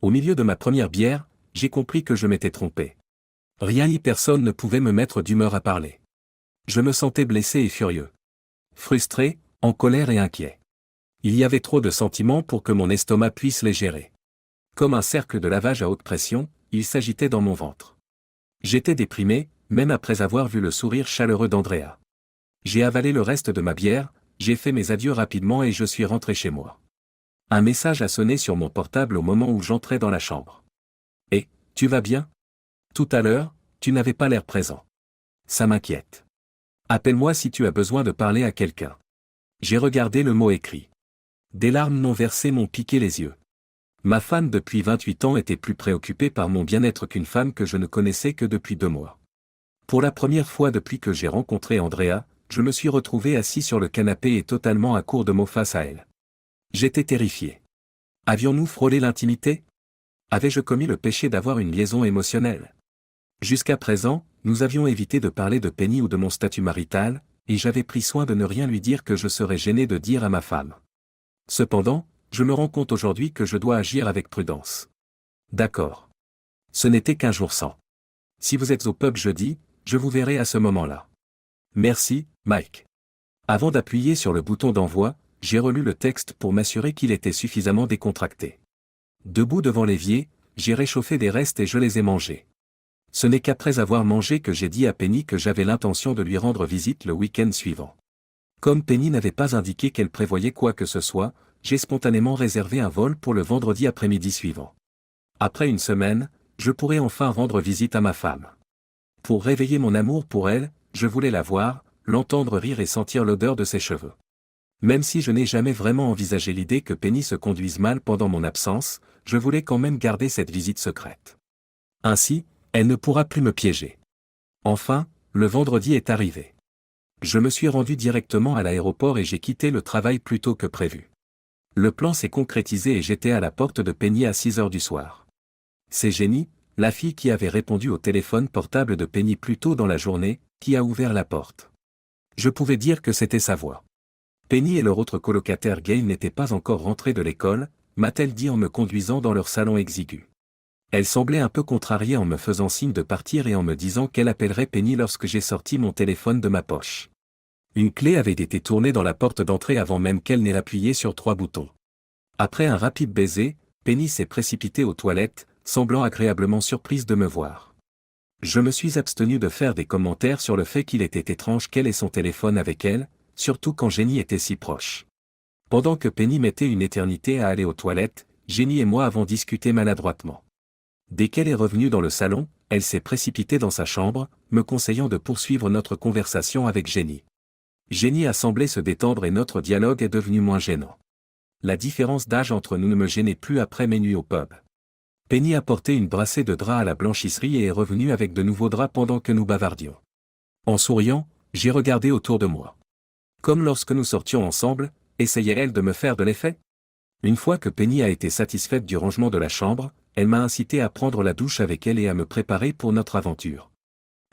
Au milieu de ma première bière, j'ai compris que je m'étais trompé. Rien ni personne ne pouvait me mettre d'humeur à parler. Je me sentais blessé et furieux. Frustré, en colère et inquiet. Il y avait trop de sentiments pour que mon estomac puisse les gérer. Comme un cercle de lavage à haute pression, il s'agitait dans mon ventre. J'étais déprimé, même après avoir vu le sourire chaleureux d'Andrea. J'ai avalé le reste de ma bière, j'ai fait mes adieux rapidement et je suis rentré chez moi. Un message a sonné sur mon portable au moment où j'entrais dans la chambre. « Et, tu vas bien? Tout à l'heure, tu n'avais pas l'air présent. Ça m'inquiète. Appelle-moi si tu as besoin de parler à quelqu'un. » J'ai regardé le mot écrit. Des larmes non versées m'ont piqué les yeux. Ma femme depuis 28 ans était plus préoccupée par mon bien-être qu'une femme que je ne connaissais que depuis 2 mois. Pour la première fois depuis que j'ai rencontré Andrea, je me suis retrouvé assis sur le canapé et totalement à court de mots face à elle. J'étais terrifié. Avions-nous frôlé l'intimité? Avais-je commis le péché d'avoir une liaison émotionnelle? Jusqu'à présent, nous avions évité de parler de Penny ou de mon statut marital, et j'avais pris soin de ne rien lui dire que je serais gêné de dire à ma femme. Cependant, je me rends compte aujourd'hui que je dois agir avec prudence. D'accord. Ce n'était qu'un jour sans. Si vous êtes au pub jeudi, je vous verrai à ce moment-là. Merci, Mike. Avant d'appuyer sur le bouton d'envoi, j'ai relu le texte pour m'assurer qu'il était suffisamment décontracté. Debout devant l'évier, j'ai réchauffé des restes et je les ai mangés. Ce n'est qu'après avoir mangé que j'ai dit à Penny que j'avais l'intention de lui rendre visite le week-end suivant. Comme Penny n'avait pas indiqué qu'elle prévoyait quoi que ce soit, j'ai spontanément réservé un vol pour le vendredi après-midi suivant. Après une semaine, je pourrais enfin rendre visite à ma femme. Pour réveiller mon amour pour elle, je voulais la voir, l'entendre rire et sentir l'odeur de ses cheveux. Même si je n'ai jamais vraiment envisagé l'idée que Penny se conduise mal pendant mon absence, je voulais quand même garder cette visite secrète. Ainsi, elle ne pourra plus me piéger. Enfin, le vendredi est arrivé. Je me suis rendu directement à l'aéroport et j'ai quitté le travail plus tôt que prévu. Le plan s'est concrétisé et j'étais à la porte de Penny à 6 heures du soir. C'est Jenny, la fille qui avait répondu au téléphone portable de Penny plus tôt dans la journée, qui a ouvert la porte. Je pouvais dire que c'était sa voix. Penny et leur autre colocataire Gail n'étaient pas encore rentrés de l'école, m'a-t-elle dit en me conduisant dans leur salon exigu. Elle semblait un peu contrariée en me faisant signe de partir et en me disant qu'elle appellerait Penny lorsque j'ai sorti mon téléphone de ma poche. Une clé avait été tournée dans la porte d'entrée avant même qu'elle n'ait appuyé sur 3 boutons. Après un rapide baiser, Penny s'est précipitée aux toilettes, semblant agréablement surprise de me voir. Je me suis abstenu de faire des commentaires sur le fait qu'il était étrange qu'elle ait son téléphone avec elle, surtout quand Jenny était si proche. Pendant que Penny mettait une éternité à aller aux toilettes, Jenny et moi avons discuté maladroitement. Dès qu'elle est revenue dans le salon, elle s'est précipitée dans sa chambre, me conseillant de poursuivre notre conversation avec Jenny. Jenny a semblé se détendre et notre dialogue est devenu moins gênant. La différence d'âge entre nous ne me gênait plus après mes nuits au pub. Penny a porté une brassée de draps à la blanchisserie et est revenue avec de nouveaux draps pendant que nous bavardions. En souriant, j'ai regardé autour de moi. Comme lorsque nous sortions ensemble, essayait-elle de me faire de l'effet? Une fois que Penny a été satisfaite du rangement de la chambre, elle m'a incité à prendre la douche avec elle et à me préparer pour notre aventure.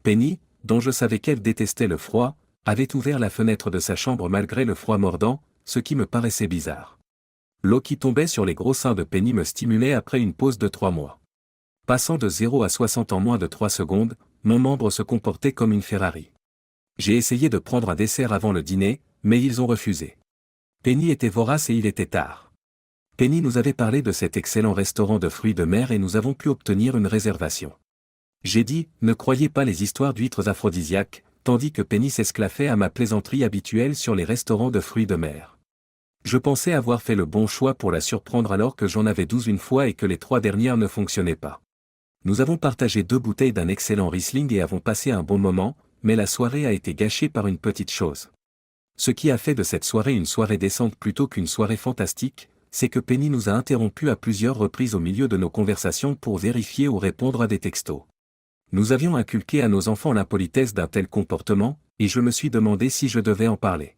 Penny, dont je savais qu'elle détestait le froid, avait ouvert la fenêtre de sa chambre malgré le froid mordant, ce qui me paraissait bizarre. L'eau qui tombait sur les gros seins de Penny me stimulait après une pause de 3 mois. Passant de 0 à 60 en moins de 3 secondes, mon membre se comportait comme une Ferrari. J'ai essayé de prendre un dessert avant le dîner, mais ils ont refusé. Penny était vorace et il était tard. Penny nous avait parlé de cet excellent restaurant de fruits de mer et nous avons pu obtenir une réservation. J'ai dit, ne croyez pas les histoires d'huîtres aphrodisiaques, tandis que Penny s'esclaffait à ma plaisanterie habituelle sur les restaurants de fruits de mer. Je pensais avoir fait le bon choix pour la surprendre alors que j'en avais 12 une fois et que les 3 dernières ne fonctionnaient pas. Nous avons partagé 2 bouteilles d'un excellent Riesling et avons passé un bon moment, mais la soirée a été gâchée par une petite chose. Ce qui a fait de cette soirée une soirée décente plutôt qu'une soirée fantastique, c'est que Penny nous a interrompus à plusieurs reprises au milieu de nos conversations pour vérifier ou répondre à des textos. Nous avions inculqué à nos enfants l'impolitesse d'un tel comportement, et je me suis demandé si je devais en parler.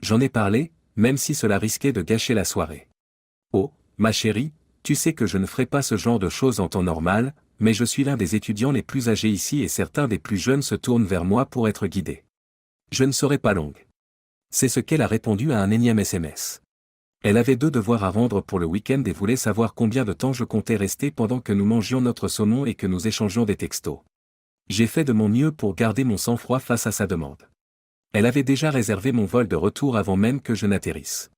J'en ai parlé, même si cela risquait de gâcher la soirée. Oh, ma chérie, tu sais que je ne ferai pas ce genre de choses en temps normal, mais je suis l'un des étudiants les plus âgés ici et certains des plus jeunes se tournent vers moi pour être guidés. Je ne serai pas longue. C'est ce qu'elle a répondu à un énième SMS. Elle avait 2 devoirs à rendre pour le week-end et voulait savoir combien de temps je comptais rester pendant que nous mangions notre saumon et que nous échangions des textos. J'ai fait de mon mieux pour garder mon sang-froid face à sa demande. Elle avait déjà réservé mon vol de retour avant même que je n'atterrisse.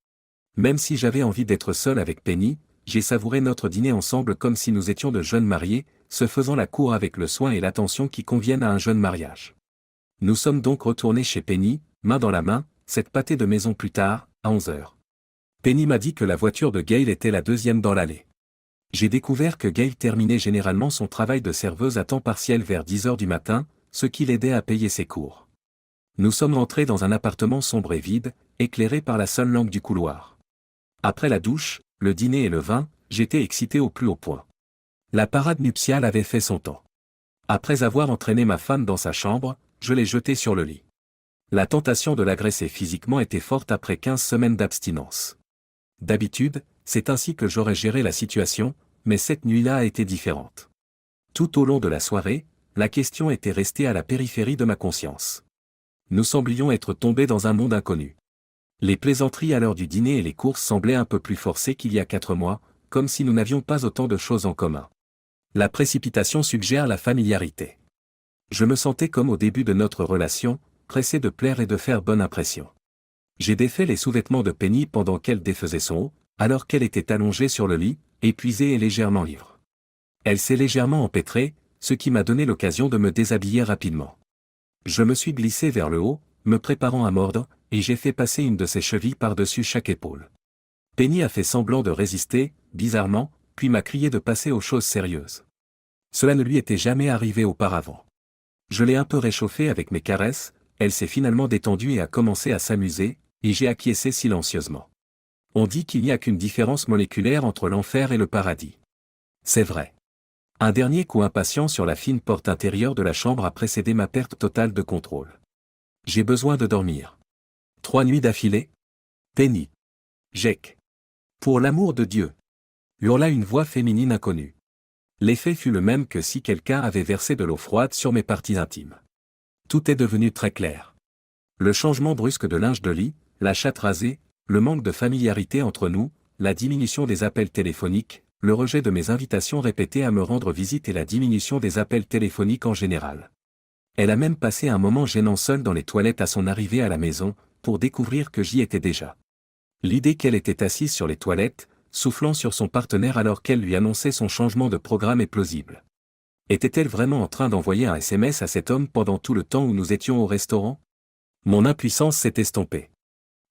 Même si j'avais envie d'être seul avec Penny, j'ai savouré notre dîner ensemble comme si nous étions de jeunes mariés, se faisant la cour avec le soin et l'attention qui conviennent à un jeune mariage. Nous sommes donc retournés chez Penny, main dans la main, cette pâtée de maison plus tard, à 11h. Penny m'a dit que la voiture de Gail était la 2e dans l'allée. J'ai découvert que Gail terminait généralement son travail de serveuse à temps partiel vers 10h du matin, ce qui l'aidait à payer ses cours. Nous sommes entrés dans un appartement sombre et vide, éclairé par la seule lampe du couloir. Après la douche, le dîner et le vin, j'étais excité au plus haut point. La parade nuptiale avait fait son temps. Après avoir entraîné ma femme dans sa chambre, je l'ai jetée sur le lit. La tentation de l'agresser physiquement était forte après 15 semaines d'abstinence. D'habitude, c'est ainsi que j'aurais géré la situation, mais cette nuit-là a été différente. Tout au long de la soirée, la question était restée à la périphérie de ma conscience. Nous semblions être tombés dans un monde inconnu. Les plaisanteries à l'heure du dîner et les courses semblaient un peu plus forcées qu'il y a 4 mois, comme si nous n'avions pas autant de choses en commun. La précipitation suggère la familiarité. Je me sentais comme au début de notre relation, pressé de plaire et de faire bonne impression. J'ai défait les sous-vêtements de Penny pendant qu'elle défaisait son haut, alors qu'elle était allongée sur le lit, épuisée et légèrement ivre. Elle s'est légèrement empêtrée, ce qui m'a donné l'occasion de me déshabiller rapidement. Je me suis glissé vers le haut, me préparant à mordre, et j'ai fait passer une de ses chevilles par-dessus chaque épaule. Penny a fait semblant de résister, bizarrement, puis m'a crié de passer aux choses sérieuses. Cela ne lui était jamais arrivé auparavant. Je l'ai un peu réchauffée avec mes caresses, elle s'est finalement détendue et a commencé à s'amuser, et j'ai acquiescé silencieusement. On dit qu'il n'y a qu'une différence moléculaire entre l'enfer et le paradis. C'est vrai. Un dernier coup impatient sur la fine porte intérieure de la chambre a précédé ma perte totale de contrôle. J'ai besoin de dormir. 3 nuits d'affilée? Penny. Jake. Pour l'amour de Dieu. Hurla une voix féminine inconnue. L'effet fut le même que si quelqu'un avait versé de l'eau froide sur mes parties intimes. Tout est devenu très clair. Le changement brusque de linge de lit, la chatte rasée, le manque de familiarité entre nous, la diminution des appels téléphoniques, le rejet de mes invitations répétées à me rendre visite et la diminution des appels téléphoniques en général. Elle a même passé un moment gênant seule dans les toilettes à son arrivée à la maison, pour découvrir que j'y étais déjà. L'idée qu'elle était assise sur les toilettes, soufflant sur son partenaire alors qu'elle lui annonçait son changement de programme est plausible. Était-elle vraiment en train d'envoyer un SMS à cet homme pendant tout le temps où nous étions au restaurant? Mon impuissance s'est estompée.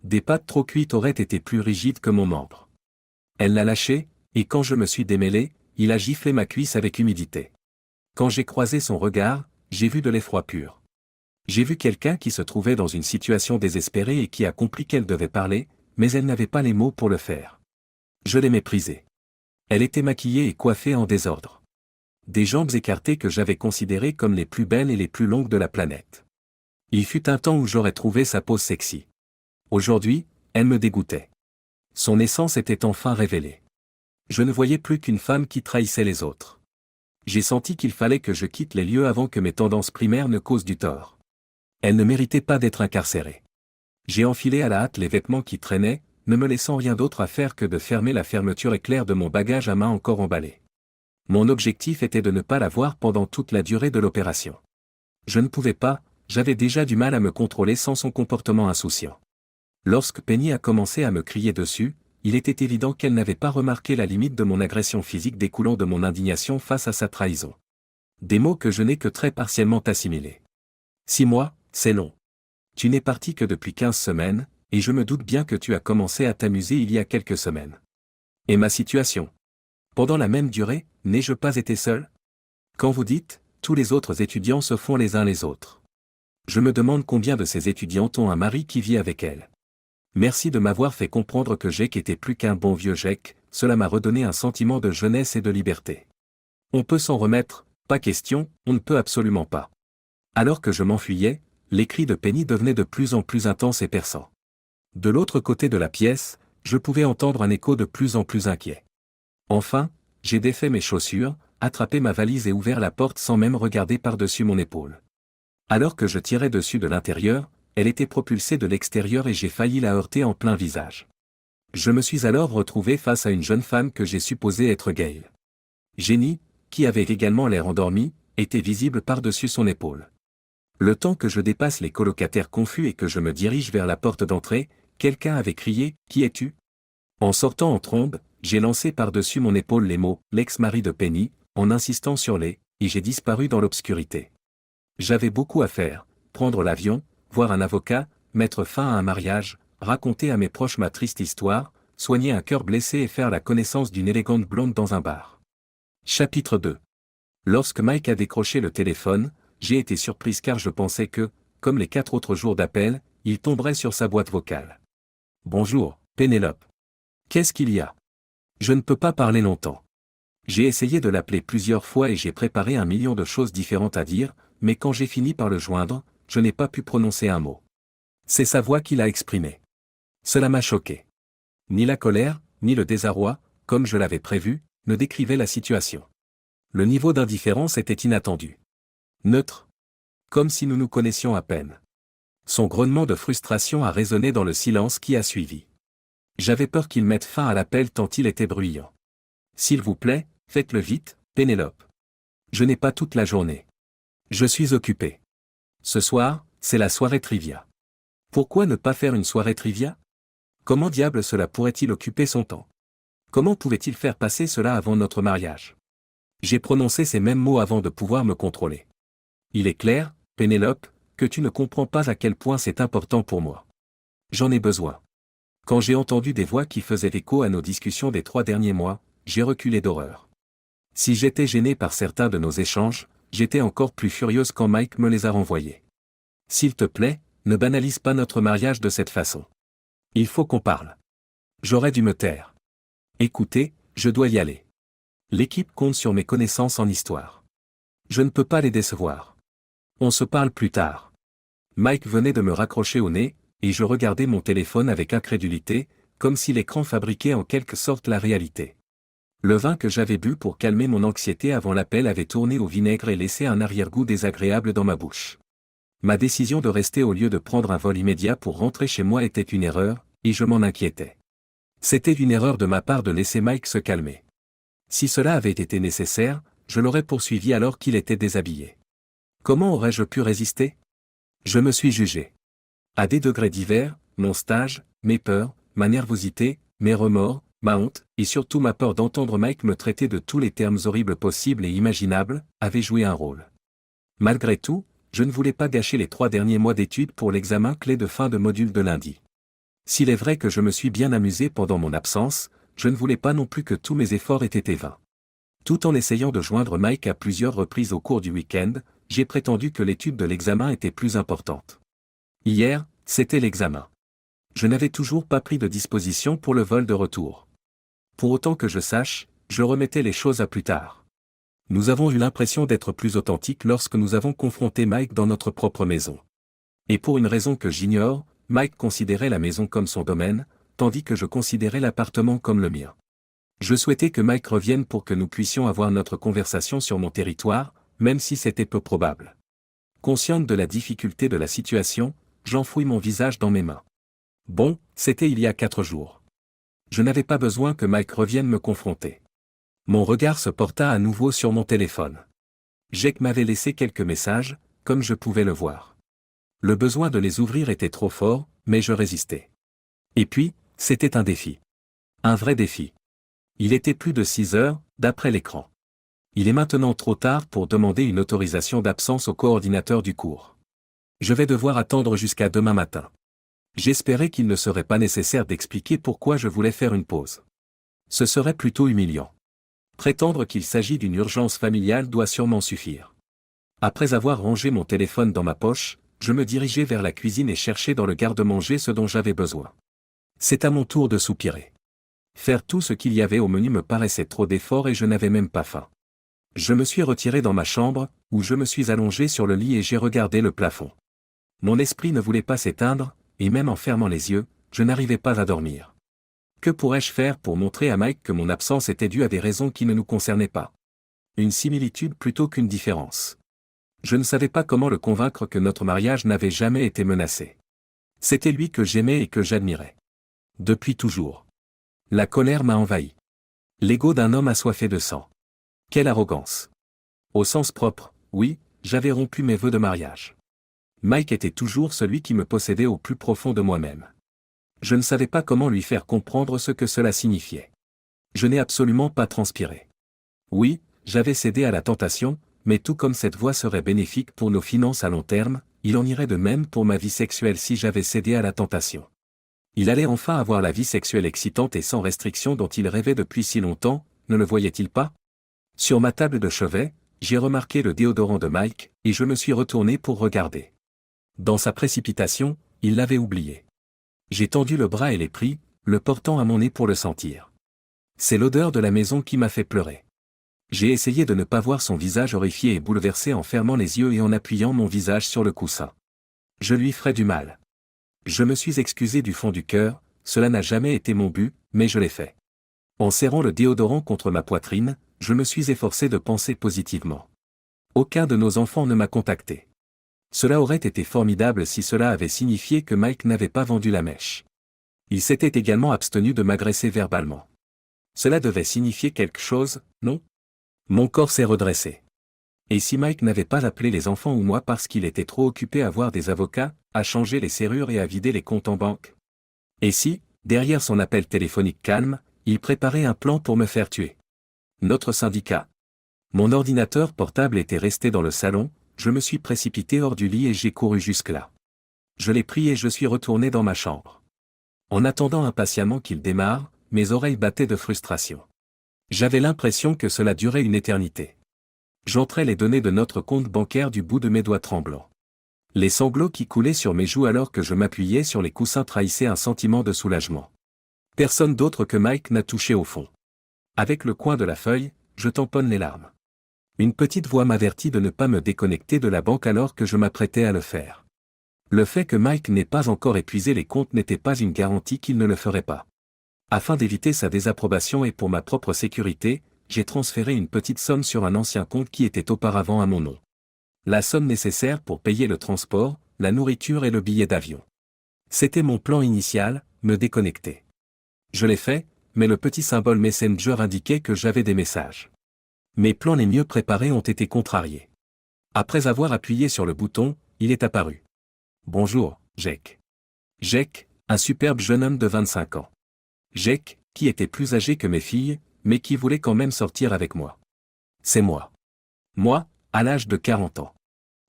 Des pâtes trop cuites auraient été plus rigides que mon membre. Elle l'a lâché, et quand je me suis démêlé, il a giflé ma cuisse avec humidité. Quand j'ai croisé son regard, j'ai vu de l'effroi pur. J'ai vu quelqu'un qui se trouvait dans une situation désespérée et qui a compris qu'elle devait parler, mais elle n'avait pas les mots pour le faire. Je l'ai méprisée. Elle était maquillée et coiffée en désordre. Des jambes écartées que j'avais considérées comme les plus belles et les plus longues de la planète. Il fut un temps où j'aurais trouvé sa pose sexy. Aujourd'hui, elle me dégoûtait. Son essence était enfin révélée. Je ne voyais plus qu'une femme qui trahissait les autres. J'ai senti qu'il fallait que je quitte les lieux avant que mes tendances primaires ne causent du tort. Elle ne méritait pas d'être incarcérée. J'ai enfilé à la hâte les vêtements qui traînaient, ne me laissant rien d'autre à faire que de fermer la fermeture éclair de mon bagage à main encore emballé. Mon objectif était de ne pas la voir pendant toute la durée de l'opération. Je ne pouvais pas, j'avais déjà du mal à me contrôler sans son comportement insouciant. Lorsque Penny a commencé à me crier dessus, il était évident qu'elle n'avait pas remarqué la limite de mon agression physique découlant de mon indignation face à sa trahison. Des mots que je n'ai que très partiellement assimilés. 6 mois, c'est long. Tu n'es parti que depuis 15 semaines, et je me doute bien que tu as commencé à t'amuser il y a quelques semaines. Et ma situation? Pendant la même durée, n'ai-je pas été seul? Quand vous dites, tous les autres étudiants se font les uns les autres. Je me demande combien de ces étudiantes ont un mari qui vit avec elles. Merci de m'avoir fait comprendre que Jake était plus qu'un bon vieux Jake, cela m'a redonné un sentiment de jeunesse et de liberté. On peut s'en remettre, pas question, on ne peut absolument pas. Alors que je m'enfuyais, les cris de Penny devenaient de plus en plus intenses et perçants. De l'autre côté de la pièce, je pouvais entendre un écho de plus en plus inquiet. Enfin, j'ai défait mes chaussures, attrapé ma valise et ouvert la porte sans même regarder par-dessus mon épaule. Alors que je tirais dessus de l'intérieur, elle était propulsée de l'extérieur et j'ai failli la heurter en plein visage. Je me suis alors retrouvé face à une jeune femme que j'ai supposée être Gail. Jenny, qui avait également l'air endormie, était visible par-dessus son épaule. Le temps que je dépasse les colocataires confus et que je me dirige vers la porte d'entrée, quelqu'un avait crié « Qui es-tu » En sortant en trombe, j'ai lancé par-dessus mon épaule les mots « l'ex-mari de Penny », en insistant sur les « et j'ai disparu dans l'obscurité ». J'avais beaucoup à faire, prendre l'avion, voir un avocat, mettre fin à un mariage, raconter à mes proches ma triste histoire, soigner un cœur blessé et faire la connaissance d'une élégante blonde dans un bar. Chapitre 2. Lorsque Mike a décroché le téléphone, j'ai été surprise car je pensais que, comme les 4 autres jours d'appel, il tomberait sur sa boîte vocale. Bonjour, Pénélope. Qu'est-ce qu'il y a? Je ne peux pas parler longtemps. J'ai essayé de l'appeler plusieurs fois et j'ai préparé un million de choses différentes à dire, mais quand j'ai fini par le joindre, je n'ai pas pu prononcer un mot. C'est sa voix qui l'a exprimé. Cela m'a choqué. Ni la colère, ni le désarroi, comme je l'avais prévu, ne décrivaient la situation. Le niveau d'indifférence était inattendu. Neutre. Comme si nous nous connaissions à peine. Son grognement de frustration a résonné dans le silence qui a suivi. J'avais peur qu'il mette fin à l'appel tant il était bruyant. S'il vous plaît, faites-le vite, Pénélope. Je n'ai pas toute la journée. Je suis occupé. Ce soir, c'est la soirée trivia. Pourquoi ne pas faire une soirée trivia? Comment diable cela pourrait-il occuper son temps? Comment pouvait-il faire passer cela avant notre mariage? J'ai prononcé ces mêmes mots avant de pouvoir me contrôler. Il est clair, Pénélope, que tu ne comprends pas à quel point c'est important pour moi. J'en ai besoin. Quand j'ai entendu des voix qui faisaient écho à nos discussions des 3 derniers mois, j'ai reculé d'horreur. Si j'étais gêné par certains de nos échanges, j'étais encore plus furieuse quand Mike me les a renvoyés. S'il te plaît, ne banalise pas notre mariage de cette façon. Il faut qu'on parle. J'aurais dû me taire. Écoutez, je dois y aller. L'équipe compte sur mes connaissances en histoire. Je ne peux pas les décevoir. On se parle plus tard. Mike venait de me raccrocher au nez, et je regardais mon téléphone avec incrédulité, comme si l'écran fabriquait en quelque sorte la réalité. Le vin que j'avais bu pour calmer mon anxiété avant l'appel avait tourné au vinaigre et laissé un arrière-goût désagréable dans ma bouche. Ma décision de rester au lieu de prendre un vol immédiat pour rentrer chez moi était une erreur, et je m'en inquiétais. C'était une erreur de ma part de laisser Mike se calmer. Si cela avait été nécessaire, je l'aurais poursuivi alors qu'il était déshabillé. Comment aurais-je pu résister? Je me suis jugé. À des degrés divers, mon stage, mes peurs, ma nervosité, mes remords, ma honte, et surtout ma peur d'entendre Mike me traiter de tous les termes horribles possibles et imaginables, avaient joué un rôle. Malgré tout, je ne voulais pas gâcher les 3 derniers mois d'études pour l'examen clé de fin de module de lundi. S'il est vrai que je me suis bien amusé pendant mon absence, je ne voulais pas non plus que tous mes efforts aient été vains. Tout en essayant de joindre Mike à plusieurs reprises au cours du week-end, j'ai prétendu que l'étude de l'examen était plus importante. Hier, c'était l'examen. Je n'avais toujours pas pris de disposition pour le vol de retour. Pour autant que je sache, je remettais les choses à plus tard. Nous avons eu l'impression d'être plus authentiques lorsque nous avons confronté Mike dans notre propre maison. Et pour une raison que j'ignore, Mike considérait la maison comme son domaine, tandis que je considérais l'appartement comme le mien. Je souhaitais que Mike revienne pour que nous puissions avoir notre conversation sur mon territoire, même si c'était peu probable. Consciente de la difficulté de la situation, j'enfouis mon visage dans mes mains. Bon, c'était il y a 4 jours. Je n'avais pas besoin que Mike revienne me confronter. Mon regard se porta à nouveau sur mon téléphone. Jake m'avait laissé quelques messages, comme je pouvais le voir. Le besoin de les ouvrir était trop fort, mais je résistais. Et puis, c'était un défi. Un vrai défi. Il était plus de 6 heures, d'après l'écran. Il est maintenant trop tard pour demander une autorisation d'absence au coordinateur du cours. Je vais devoir attendre jusqu'à demain matin. J'espérais qu'il ne serait pas nécessaire d'expliquer pourquoi je voulais faire une pause. Ce serait plutôt humiliant. Prétendre qu'il s'agit d'une urgence familiale doit sûrement suffire. Après avoir rangé mon téléphone dans ma poche, je me dirigeai vers la cuisine et cherchai dans le garde-manger ce dont j'avais besoin. C'est à mon tour de soupirer. Faire tout ce qu'il y avait au menu me paraissait trop d'efforts et je n'avais même pas faim. Je me suis retiré dans ma chambre, où je me suis allongé sur le lit et j'ai regardé le plafond. Mon esprit ne voulait pas s'éteindre, et même en fermant les yeux, je n'arrivais pas à dormir. Que pourrais-je faire pour montrer à Mike que mon absence était due à des raisons qui ne nous concernaient pas? Une similitude plutôt qu'une différence. Je ne savais pas comment le convaincre que notre mariage n'avait jamais été menacé. C'était lui que j'aimais et que j'admirais. Depuis toujours. La colère m'a envahi. L'ego d'un homme assoiffé de sang. Quelle arrogance. Au sens propre, oui, j'avais rompu mes vœux de mariage. Mike était toujours celui qui me possédait au plus profond de moi-même. Je ne savais pas comment lui faire comprendre ce que cela signifiait. Je n'ai absolument pas transpiré. Oui, j'avais cédé à la tentation, mais tout comme cette voie serait bénéfique pour nos finances à long terme, il en irait de même pour ma vie sexuelle si j'avais cédé à la tentation. Il allait enfin avoir la vie sexuelle excitante et sans restriction dont il rêvait depuis si longtemps, ne le voyait-il pas? Sur ma table de chevet, j'ai remarqué le déodorant de Mike, et je me suis retourné pour regarder. Dans sa précipitation, il l'avait oublié. J'ai tendu le bras et l'ai pris, le portant à mon nez pour le sentir. C'est l'odeur de la maison qui m'a fait pleurer. J'ai essayé de ne pas voir son visage horrifié et bouleversé en fermant les yeux et en appuyant mon visage sur le coussin. Je lui ferais du mal. Je me suis excusé du fond du cœur, cela n'a jamais été mon but, mais je l'ai fait. En serrant le déodorant contre ma poitrine, je me suis efforcé de penser positivement. Aucun de nos enfants ne m'a contacté. Cela aurait été formidable si cela avait signifié que Mike n'avait pas vendu la mèche. Il s'était également abstenu de m'agresser verbalement. Cela devait signifier quelque chose, non? Mon corps s'est redressé. Et si Mike n'avait pas appelé les enfants ou moi parce qu'il était trop occupé à voir des avocats, à changer les serrures et à vider les comptes en banque? Et si, derrière son appel téléphonique calme, il préparait un plan pour me faire tuer? Notre syndicat. Mon ordinateur portable était resté dans le salon, je me suis précipité hors du lit et j'ai couru jusque-là. Je l'ai pris et je suis retourné dans ma chambre. En attendant impatiemment qu'il démarre, mes oreilles battaient de frustration. J'avais l'impression que cela durait une éternité. J'entrais les données de notre compte bancaire du bout de mes doigts tremblants. Les sanglots qui coulaient sur mes joues alors que je m'appuyais sur les coussins trahissaient un sentiment de soulagement. Personne d'autre que Mike n'a touché au fond. Avec le coin de la feuille, je tamponne les larmes. Une petite voix m'avertit de ne pas me déconnecter de la banque alors que je m'apprêtais à le faire. Le fait que Mike n'ait pas encore épuisé les comptes n'était pas une garantie qu'il ne le ferait pas. Afin d'éviter sa désapprobation et pour ma propre sécurité, j'ai transféré une petite somme sur un ancien compte qui était auparavant à mon nom. La somme nécessaire pour payer le transport, la nourriture et le billet d'avion. C'était mon plan initial, me déconnecter. Je l'ai fait, mais le petit symbole Messenger indiquait que j'avais des messages. Mes plans les mieux préparés ont été contrariés. Après avoir appuyé sur le bouton, il est apparu. Bonjour, Jake. Jake, un superbe jeune homme de 25 ans. Jake, qui était plus âgé que mes filles, mais qui voulait quand même sortir avec moi. C'est moi. Moi, à l'âge de 40 ans.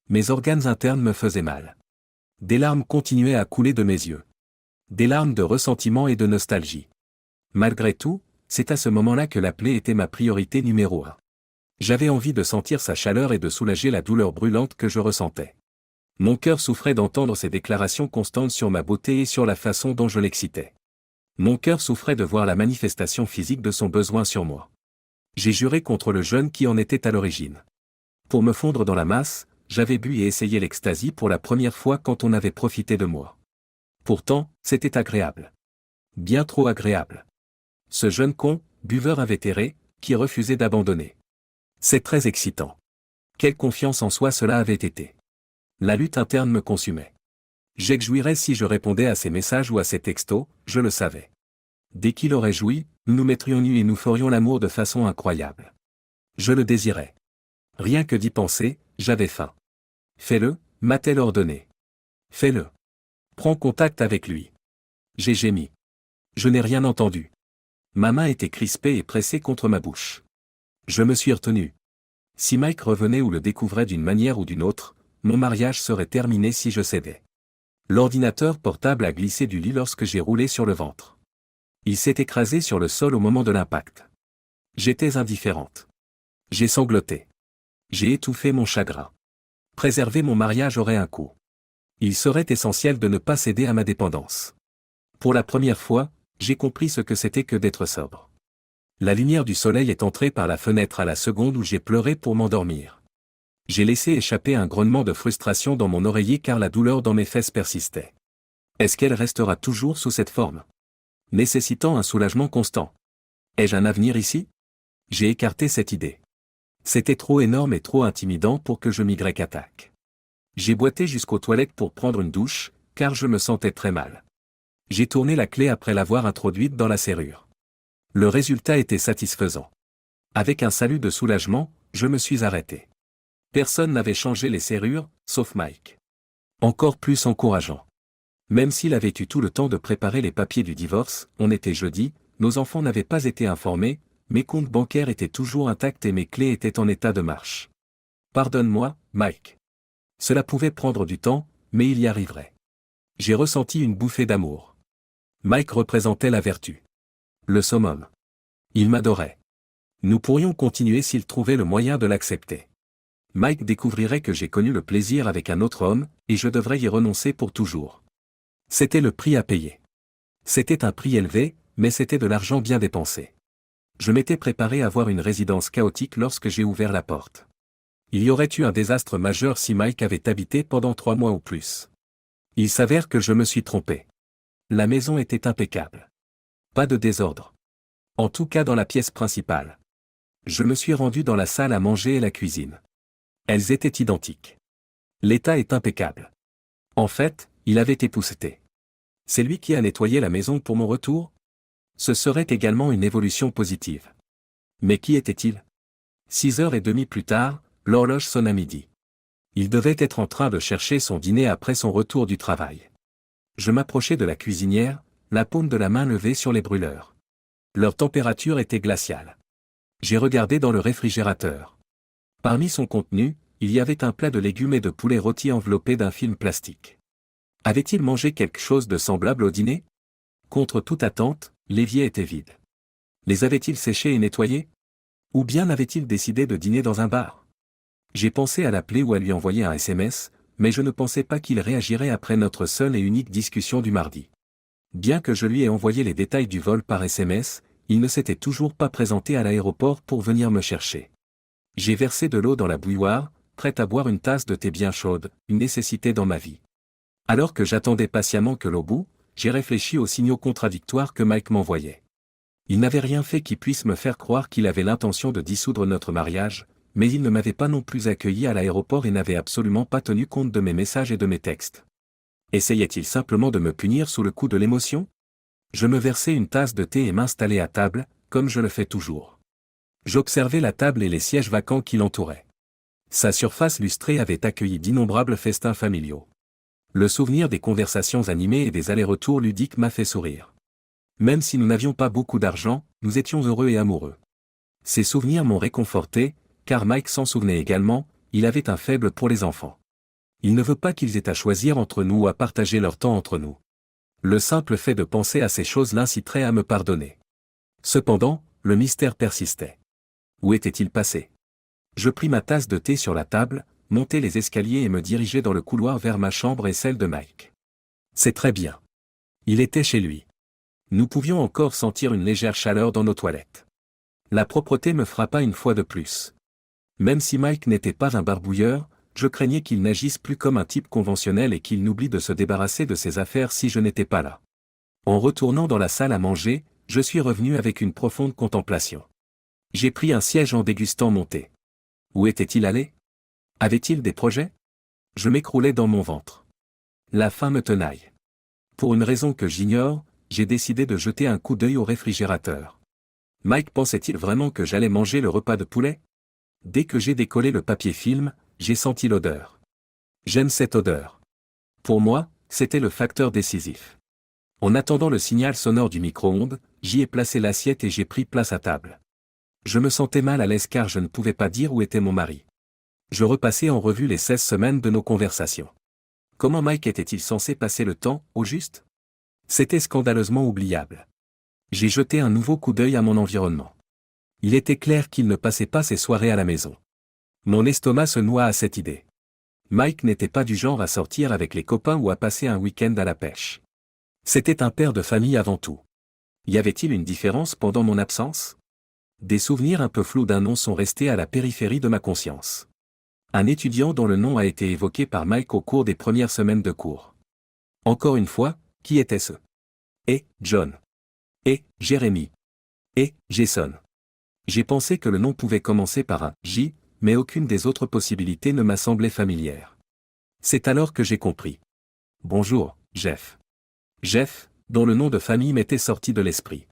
Mes organes internes me faisaient mal. Des larmes continuaient à couler de mes yeux. Des larmes de ressentiment et de nostalgie. Malgré tout, c'est à ce moment-là que la plaie était ma priorité numéro 1. J'avais envie de sentir sa chaleur et de soulager la douleur brûlante que je ressentais. Mon cœur souffrait d'entendre ses déclarations constantes sur ma beauté et sur la façon dont je l'excitais. Mon cœur souffrait de voir la manifestation physique de son besoin sur moi. J'ai juré contre le jeune qui en était à l'origine. Pour me fondre dans la masse, j'avais bu et essayé l'ecstasy pour la première fois quand on avait profité de moi. Pourtant, c'était agréable. Bien trop agréable. Ce jeune con, buveur invétéré, qui refusait d'abandonner. C'est très excitant. Quelle confiance en soi cela avait été. La lutte interne me consumait. J'exjouirais si je répondais à ses messages ou à ses textos, je le savais. Dès qu'il aurait joui, nous nous mettrions nus et nous ferions l'amour de façon incroyable. Je le désirais. Rien que d'y penser, j'avais faim. Fais-le, m'a-t-elle ordonné. Fais-le. Prends contact avec lui. J'ai gémi. Je n'ai rien entendu. Ma main était crispée et pressée contre ma bouche. Je me suis retenu. Si Mike revenait ou le découvrait d'une manière ou d'une autre, mon mariage serait terminé si je cédais. L'ordinateur portable a glissé du lit lorsque j'ai roulé sur le ventre. Il s'est écrasé sur le sol au moment de l'impact. J'étais indifférente. J'ai sangloté. J'ai étouffé mon chagrin. Préserver mon mariage aurait un coût. Il serait essentiel de ne pas céder à ma dépendance. Pour la première fois, j'ai compris ce que c'était que d'être sobre. La lumière du soleil est entrée par la fenêtre à la seconde où j'ai pleuré pour m'endormir. J'ai laissé échapper un grognement de frustration dans mon oreiller car la douleur dans mes fesses persistait. Est-ce qu'elle restera toujours sous cette forme? Nécessitant un soulagement constant. Ai-je un avenir ici? J'ai écarté cette idée. C'était trop énorme et trop intimidant pour que je m'y attaque. J'ai boité jusqu'aux toilettes pour prendre une douche, car je me sentais très mal. J'ai tourné la clé après l'avoir introduite dans la serrure. Le résultat était satisfaisant. Avec un salut de soulagement, je me suis arrêté. Personne n'avait changé les serrures, sauf Mike. Encore plus encourageant. Même s'il avait eu tout le temps de préparer les papiers du divorce, on était jeudi, nos enfants n'avaient pas été informés, mes comptes bancaires étaient toujours intacts et mes clés étaient en état de marche. Pardonne-moi, Mike. Cela pouvait prendre du temps, mais il y arriverait. J'ai ressenti une bouffée d'amour. Mike représentait la vertu. Le summum. Il m'adorait. Nous pourrions continuer s'il trouvait le moyen de l'accepter. Mike découvrirait que j'ai connu le plaisir avec un autre homme, et je devrais y renoncer pour toujours. C'était le prix à payer. C'était un prix élevé, mais c'était de l'argent bien dépensé. Je m'étais préparé à voir une résidence chaotique lorsque j'ai ouvert la porte. Il y aurait eu un désastre majeur si Mike avait habité pendant 3 mois ou plus. Il s'avère que je me suis trompé. La maison était impeccable. Pas de désordre. En tout cas dans la pièce principale. Je me suis rendu dans la salle à manger et la cuisine. Elles étaient identiques. L'état est impeccable. En fait, il avait épousseté. C'est lui qui a nettoyé la maison pour mon retour? Ce serait également une évolution positive. Mais qui était-il? 6h30 plus tard, l'horloge sonne à midi. Il devait être en train de chercher son dîner après son retour du travail. Je m'approchai de la cuisinière, la paume de la main levée sur les brûleurs. Leur température était glaciale. J'ai regardé dans le réfrigérateur. Parmi son contenu, il y avait un plat de légumes et de poulet rôti enveloppé d'un film plastique. Avait-il mangé quelque chose de semblable au dîner? Contre toute attente, l'évier était vide. Les avait-il séchés et nettoyés? Ou bien avait-il décidé de dîner dans un bar? J'ai pensé à l'appeler ou à lui envoyer un SMS, mais je ne pensais pas qu'il réagirait après notre seule et unique discussion du mardi. Bien que je lui ai envoyé les détails du vol par SMS, il ne s'était toujours pas présenté à l'aéroport pour venir me chercher. J'ai versé de l'eau dans la bouilloire, prête à boire une tasse de thé bien chaude, une nécessité dans ma vie. Alors que j'attendais patiemment que l'eau bout, j'ai réfléchi aux signaux contradictoires que Mike m'envoyait. Il n'avait rien fait qui puisse me faire croire qu'il avait l'intention de dissoudre notre mariage, mais il ne m'avait pas non plus accueilli à l'aéroport et n'avait absolument pas tenu compte de mes messages et de mes textes. Essayait-il simplement de me punir sous le coup de l'émotion? Je me versai une tasse de thé et m'installai à table, comme je le fais toujours. J'observais la table et les sièges vacants qui l'entouraient. Sa surface lustrée avait accueilli d'innombrables festins familiaux. Le souvenir des conversations animées et des allers-retours ludiques m'a fait sourire. Même si nous n'avions pas beaucoup d'argent, nous étions heureux et amoureux. Ces souvenirs m'ont réconforté, car Mike s'en souvenait également, il avait un faible pour les enfants. Il ne veut pas qu'ils aient à choisir entre nous ou à partager leur temps entre nous. Le simple fait de penser à ces choses l'inciterait à me pardonner. Cependant, le mystère persistait. Où était-il passé? Je pris ma tasse de thé sur la table, montai les escaliers et me dirigeai dans le couloir vers ma chambre et celle de Mike. C'est très bien. Il était chez lui. Nous pouvions encore sentir une légère chaleur dans nos toilettes. La propreté me frappa une fois de plus. Même si Mike n'était pas un barbouilleur, je craignais qu'il n'agisse plus comme un type conventionnel et qu'il n'oublie de se débarrasser de ses affaires si je n'étais pas là. En retournant dans la salle à manger, je suis revenu avec une profonde contemplation. J'ai pris un siège en dégustant mon thé. Où était-il allé? Avait-il des projets? Je m'écroulais dans mon ventre. La faim me tenaille. Pour une raison que j'ignore, j'ai décidé de jeter un coup d'œil au réfrigérateur. Mike pensait-il vraiment que j'allais manger le repas de poulet? Dès que j'ai décollé le papier film, j'ai senti l'odeur. J'aime cette odeur. Pour moi, c'était le facteur décisif. En attendant le signal sonore du micro-ondes, j'y ai placé l'assiette et j'ai pris place à table. Je me sentais mal à l'aise car je ne pouvais pas dire où était mon mari. Je repassais en revue les 16 semaines de nos conversations. Comment Mike était-il censé passer le temps, au juste? C'était scandaleusement oubliable. J'ai jeté un nouveau coup d'œil à mon environnement. Il était clair qu'il ne passait pas ses soirées à la maison. Mon estomac se noua à cette idée. Mike n'était pas du genre à sortir avec les copains ou à passer un week-end à la pêche. C'était un père de famille avant tout. Y avait-il une différence pendant mon absence? Des souvenirs un peu flous d'un nom sont restés à la périphérie de ma conscience. Un étudiant dont le nom a été évoqué par Mike au cours des premières semaines de cours. Encore une fois, qui était-ce? Et John. Et Jérémy. Et Jason. J'ai pensé que le nom pouvait commencer par un J, mais aucune des autres possibilités ne m'a semblé familière. C'est alors que j'ai compris. Bonjour, Jeff. Jeff, dont le nom de famille m'était sorti de l'esprit.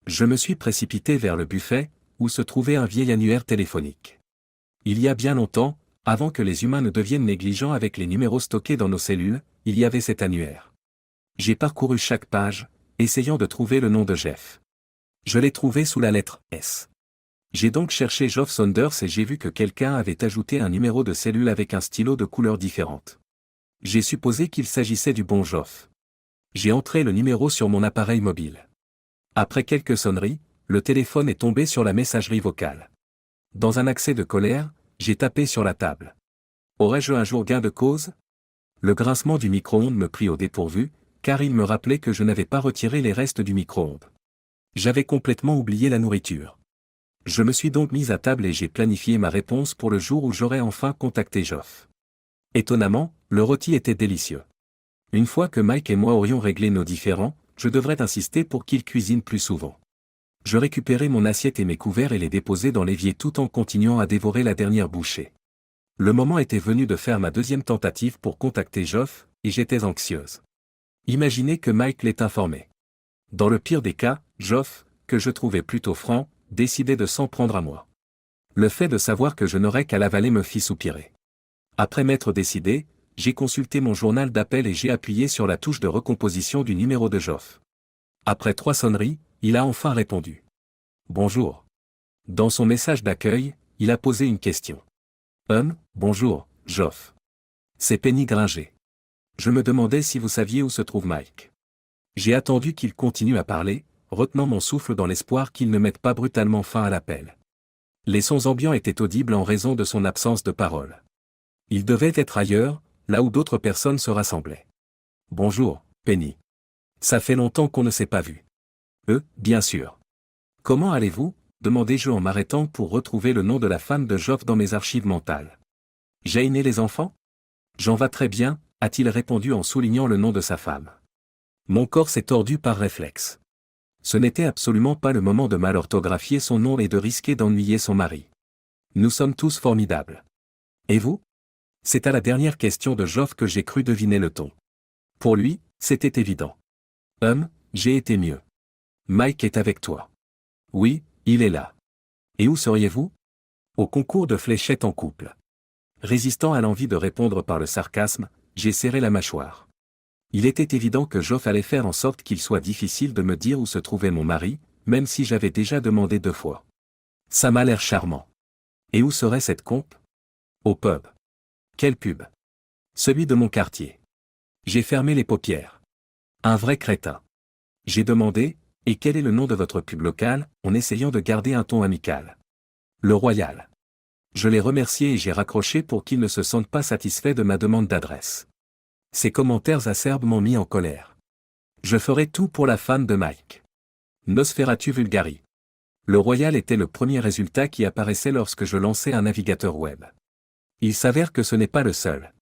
Je me suis précipité vers le buffet, où se trouvait un vieil annuaire téléphonique. Il y a bien longtemps, avant que les humains ne deviennent négligents avec les numéros stockés dans nos cellules, il y avait cet annuaire. J'ai parcouru chaque page, essayant de trouver le nom de Jeff. Je l'ai trouvé sous la lettre S. J'ai donc cherché Geoff Saunders et j'ai vu que quelqu'un avait ajouté un numéro de cellule avec un stylo de couleur différente. J'ai supposé qu'il s'agissait du bon Geoff. J'ai entré le numéro sur mon appareil mobile. Après quelques sonneries, le téléphone est tombé sur la messagerie vocale. Dans un accès de colère, j'ai tapé sur la table. Aurais-je un jour gain de cause? Le grincement du micro-ondes me prit au dépourvu, car il me rappelait que je n'avais pas retiré les restes du micro-ondes. J'avais complètement oublié la nourriture. Je me suis donc mis à table et j'ai planifié ma réponse pour le jour où j'aurais enfin contacté Geoff. Étonnamment, le rôti était délicieux. Une fois que Mike et moi aurions réglé nos différends, je devrais insister pour qu'il cuisine plus souvent. Je récupérai mon assiette et mes couverts et les déposai dans l'évier tout en continuant à dévorer la dernière bouchée. Le moment était venu de faire ma deuxième tentative pour contacter Geoff, et j'étais anxieuse. Imaginez que Mike l'ait informé. Dans le pire des cas, Geoff, que je trouvais plutôt franc, décidait de s'en prendre à moi. Le fait de savoir que je n'aurais qu'à l'avaler me fit soupirer. Après m'être décidé, j'ai consulté mon journal d'appel et j'ai appuyé sur la touche de recomposition du numéro de Geoff. Après 3 sonneries, il a enfin répondu. Bonjour. Dans son message d'accueil, il a posé une question. Bonjour, Geoff. C'est Penny Gringer. Je me demandais si vous saviez où se trouve Mike. J'ai attendu qu'il continue à parler, retenant mon souffle dans l'espoir qu'il ne mette pas brutalement fin à l'appel. Les sons ambiants étaient audibles en raison de son absence de parole. Il devait être ailleurs, là où d'autres personnes se rassemblaient. Bonjour, Penny. Ça fait longtemps qu'on ne s'est pas vu. Bien sûr. Comment allez-vous? Demandai-je en m'arrêtant pour retrouver le nom de la femme de Geoff dans mes archives mentales. J'ai né les enfants? J'en va très bien, a-t-il répondu en soulignant le nom de sa femme. Mon corps s'est tordu par réflexe. Ce n'était absolument pas le moment de mal orthographier son nom et de risquer d'ennuyer son mari. Nous sommes tous formidables. Et vous? C'est à la dernière question de Geoff que j'ai cru deviner le ton. Pour lui, c'était évident. J'ai été mieux. Mike est avec toi. Oui, il est là. Et où seriez-vous? Au concours de fléchettes en couple. Résistant à l'envie de répondre par le sarcasme, j'ai serré la mâchoire. Il était évident que Joff allait faire en sorte qu'il soit difficile de me dire où se trouvait mon mari, même si j'avais déjà demandé 2 fois. Ça m'a l'air charmant. Et où serait cette compe? Au pub. Quel pub? Celui de mon quartier. J'ai fermé les paupières. Un vrai crétin. J'ai demandé, et quel est le nom de votre pub local, en essayant de garder un ton amical. Le Royal. Je l'ai remercié et j'ai raccroché pour qu'il ne se sente pas satisfait de ma demande d'adresse. Ces commentaires acerbes m'ont mis en colère. Je ferai tout pour la femme de Mike. Nosferatu vulgari. Le Royal était le premier résultat qui apparaissait lorsque je lançais un navigateur web. Il s'avère que ce n'est pas le seul.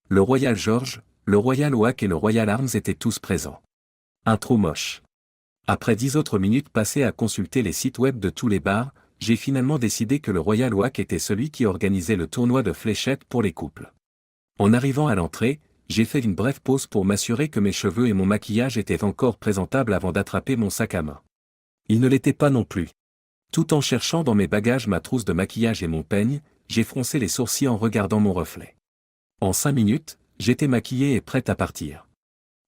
Le Royal George, le Royal Oak et le Royal Arms étaient tous présents. Un trou moche. Après 10 autres minutes passées à consulter les sites web de tous les bars, j'ai finalement décidé que le Royal Oak était celui qui organisait le tournoi de fléchettes pour les couples. En arrivant à l'entrée, j'ai fait une brève pause pour m'assurer que mes cheveux et mon maquillage étaient encore présentables avant d'attraper mon sac à main. Ils ne l'étaient pas non plus. Tout en cherchant dans mes bagages ma trousse de maquillage et mon peigne, j'ai froncé les sourcils en regardant mon reflet. En 5 minutes, j'étais maquillée et prête à partir.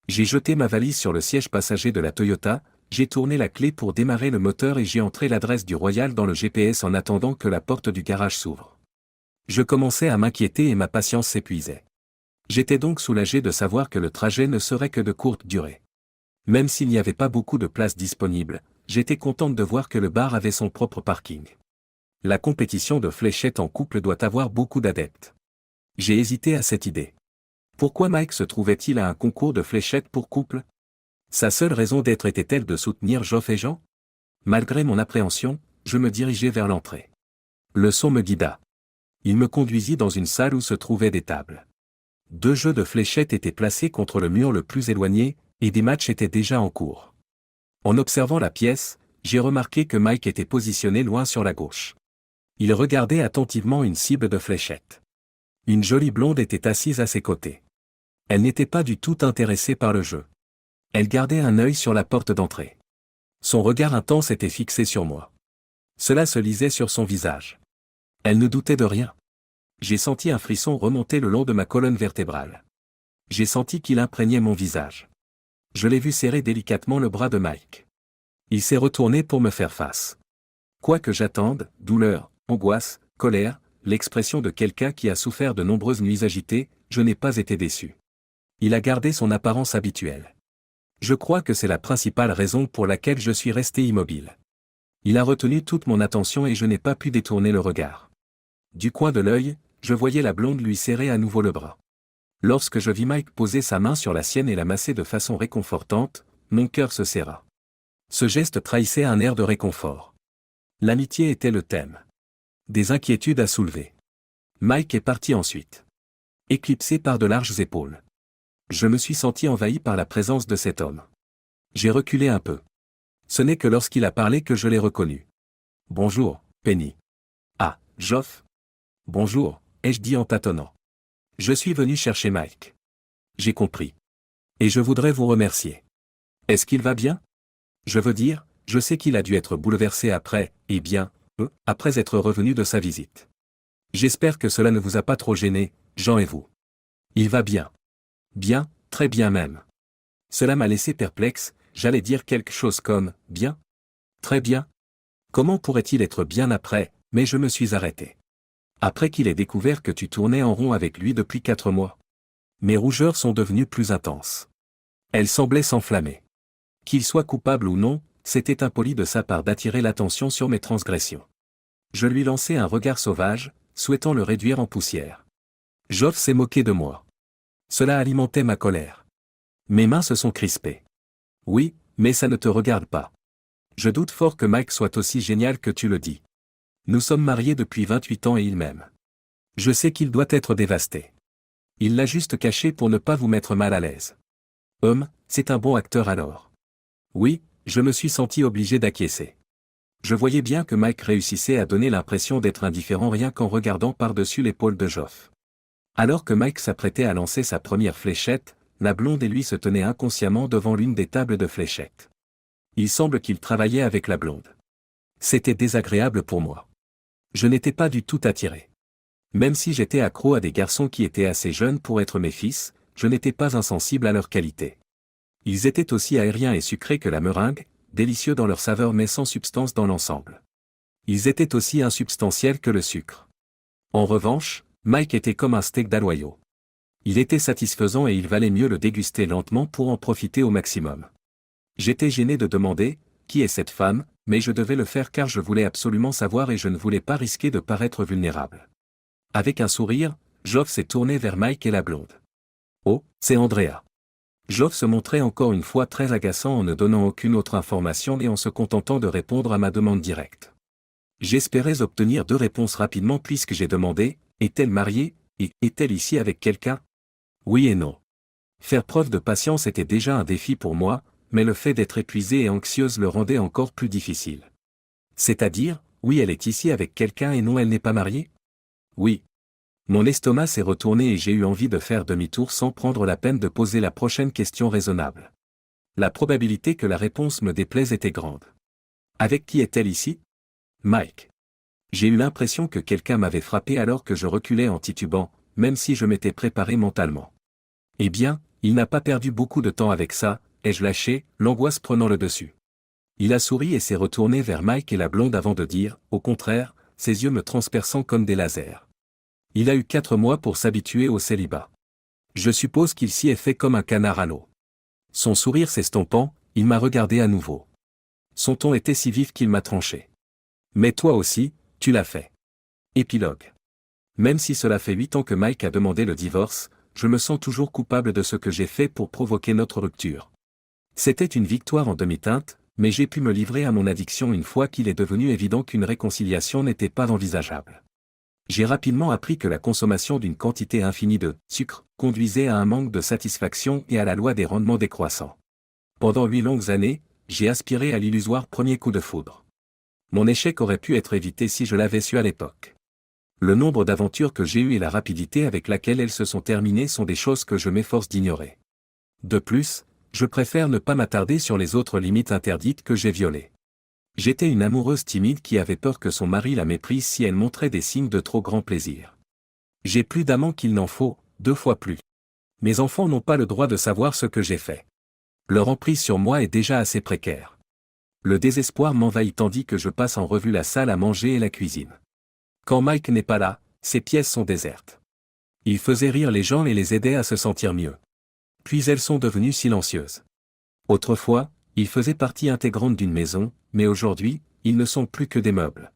J'ai jeté ma valise sur le siège passager de la Toyota, j'ai tourné la clé pour démarrer le moteur et j'ai entré l'adresse du Royal dans le GPS en attendant que la porte du garage s'ouvre. Je commençais à m'inquiéter et ma patience s'épuisait. J'étais donc soulagé de savoir que le trajet ne serait que de courte durée. Même s'il n'y avait pas beaucoup de places disponibles, j'étais contente de voir que le bar avait son propre parking. La compétition de fléchettes en couple doit avoir beaucoup d'adeptes. J'ai hésité à cette idée. Pourquoi Mike se trouvait-il à un concours de fléchettes pour couple? Sa seule raison d'être était-elle de soutenir Geoff et Jean? Malgré mon appréhension, je me dirigeai vers l'entrée. Le son me guida. Il me conduisit dans une salle où se trouvaient des tables. 2 jeux de fléchettes étaient placés contre le mur le plus éloigné, et des matchs étaient déjà en cours. En observant la pièce, j'ai remarqué que Mike était positionné loin sur la gauche. Il regardait attentivement une cible de fléchettes. Une jolie blonde était assise à ses côtés. Elle n'était pas du tout intéressée par le jeu. Elle gardait un œil sur la porte d'entrée. Son regard intense était fixé sur moi. Cela se lisait sur son visage. Elle ne doutait de rien. J'ai senti un frisson remonter le long de ma colonne vertébrale. J'ai senti qu'il imprégnait mon visage. Je l'ai vu serrer délicatement le bras de Mike. Il s'est retourné pour me faire face. Quoi que j'attende, douleur, angoisse, colère, l'expression de quelqu'un qui a souffert de nombreuses nuits agitées, je n'ai pas été déçu. Il a gardé son apparence habituelle. Je crois que c'est la principale raison pour laquelle je suis resté immobile. Il a retenu toute mon attention et je n'ai pas pu détourner le regard. Du coin de l'œil, je voyais la blonde lui serrer à nouveau le bras. Lorsque je vis Mike poser sa main sur la sienne et la masser de façon réconfortante, mon cœur se serra. Ce geste trahissait un air de réconfort. L'amitié était le thème. Des inquiétudes à soulever. Mike est parti ensuite. Éclipsé par de larges épaules. Je me suis senti envahi par la présence de cet homme. J'ai reculé un peu. Ce n'est que lorsqu'il a parlé que je l'ai reconnu. « Bonjour, Penny. »« Ah, Geoff. »« Bonjour, » ai-je dit en tâtonnant. « Je suis venu chercher Mike. »« J'ai compris. Et je voudrais vous remercier. »« Est-ce qu'il va bien ? » Je veux dire, je sais qu'il a dû être bouleversé après, après être revenu de sa visite. J'espère que cela ne vous a pas trop gêné, Jean et vous. Il va bien. Bien, très bien même. Cela m'a laissé perplexe, j'allais dire quelque chose comme « bien ». Très bien. Comment pourrait-il être bien après, mais je me suis arrêté. Après qu'il ait découvert que tu tournais en rond avec lui depuis 4 mois. Mes rougeurs sont devenues plus intenses. Elles semblaient s'enflammer. Qu'il soit coupable ou non, c'était impoli de sa part d'attirer l'attention sur mes transgressions. Je lui lançai un regard sauvage, souhaitant le réduire en poussière. Geoff s'est moqué de moi. Cela alimentait ma colère. Mes mains se sont crispées. Oui, mais ça ne te regarde pas. Je doute fort que Mike soit aussi génial que tu le dis. Nous sommes mariés depuis 28 ans et il m'aime. Je sais qu'il doit être dévasté. Il l'a juste caché pour ne pas vous mettre mal à l'aise. C'est un bon acteur alors. Oui, je me suis senti obligé d'acquiescer. Je voyais bien que Mike réussissait à donner l'impression d'être indifférent rien qu'en regardant par-dessus l'épaule de Geoff. Alors que Mike s'apprêtait à lancer sa première fléchette, la blonde et lui se tenaient inconsciemment devant l'une des tables de fléchettes. Il semble qu'il travaillait avec la blonde. C'était désagréable pour moi. Je n'étais pas du tout attiré. Même si j'étais accro à des garçons qui étaient assez jeunes pour être mes fils, je n'étais pas insensible à leur qualité. Ils étaient aussi aériens et sucrés que la meringue, délicieux dans leur saveur mais sans substance dans l'ensemble. Ils étaient aussi insubstantiels que le sucre. En revanche, Mike était comme un steak d'aloyau. Il était satisfaisant et il valait mieux le déguster lentement pour en profiter au maximum. J'étais gêné de demander « Qui est cette femme ?», mais je devais le faire car je voulais absolument savoir et je ne voulais pas risquer de paraître vulnérable. Avec un sourire, Geoff s'est tourné vers Mike et la blonde. « Oh, c'est Andrea. » Geoff se montrait encore une fois très agaçant en ne donnant aucune autre information et en se contentant de répondre à ma demande directe. J'espérais obtenir 2 réponses rapidement puisque j'ai demandé « Est-elle mariée et est-elle ici avec quelqu'un ?» Oui et non. Faire preuve de patience était déjà un défi pour moi, mais le fait d'être épuisée et anxieuse le rendait encore plus difficile. C'est-à-dire, oui elle est ici avec quelqu'un et non elle n'est pas mariée ? Oui. Mon estomac s'est retourné et j'ai eu envie de faire demi-tour sans prendre la peine de poser la prochaine question raisonnable. La probabilité que la réponse me déplaise était grande. Avec qui est-elle ici ? Mike. J'ai eu l'impression que quelqu'un m'avait frappé alors que je reculais en titubant, même si je m'étais préparé mentalement. Eh bien, il n'a pas perdu beaucoup de temps avec ça, ai-je lâché, l'angoisse prenant le dessus. Il a souri et s'est retourné vers Mike et la blonde avant de dire, au contraire, ses yeux me transperçant comme des lasers. Il a eu 4 mois pour s'habituer au célibat. Je suppose qu'il s'y est fait comme un canard à l'eau. Son sourire s'estompant, il m'a regardé à nouveau. Son ton était si vif qu'il m'a tranché. Mais toi aussi, tu l'as fait. Épilogue. Même si cela fait 8 ans que Mike a demandé le divorce, je me sens toujours coupable de ce que j'ai fait pour provoquer notre rupture. C'était une victoire en demi-teinte, mais j'ai pu me livrer à mon addiction une fois qu'il est devenu évident qu'une réconciliation n'était pas envisageable. J'ai rapidement appris que la consommation d'une quantité infinie de sucre conduisait à un manque de satisfaction et à la loi des rendements décroissants. Pendant 8 longues années, j'ai aspiré à l'illusoire premier coup de foudre. Mon échec aurait pu être évité si je l'avais su à l'époque. Le nombre d'aventures que j'ai eues et la rapidité avec laquelle elles se sont terminées sont des choses que je m'efforce d'ignorer. De plus, je préfère ne pas m'attarder sur les autres limites interdites que j'ai violées. J'étais une amoureuse timide qui avait peur que son mari la méprise si elle montrait des signes de trop grand plaisir. J'ai plus d'amants qu'il n'en faut, 2 fois plus. Mes enfants n'ont pas le droit de savoir ce que j'ai fait. Leur emprise sur moi est déjà assez précaire. Le désespoir m'envahit tandis que je passe en revue la salle à manger et la cuisine. Quand Mike n'est pas là, ces pièces sont désertes. Il faisait rire les gens et les aidait à se sentir mieux. Puis elles sont devenues silencieuses. Autrefois, ils faisaient partie intégrante d'une maison, mais aujourd'hui, ils ne sont plus que des meubles.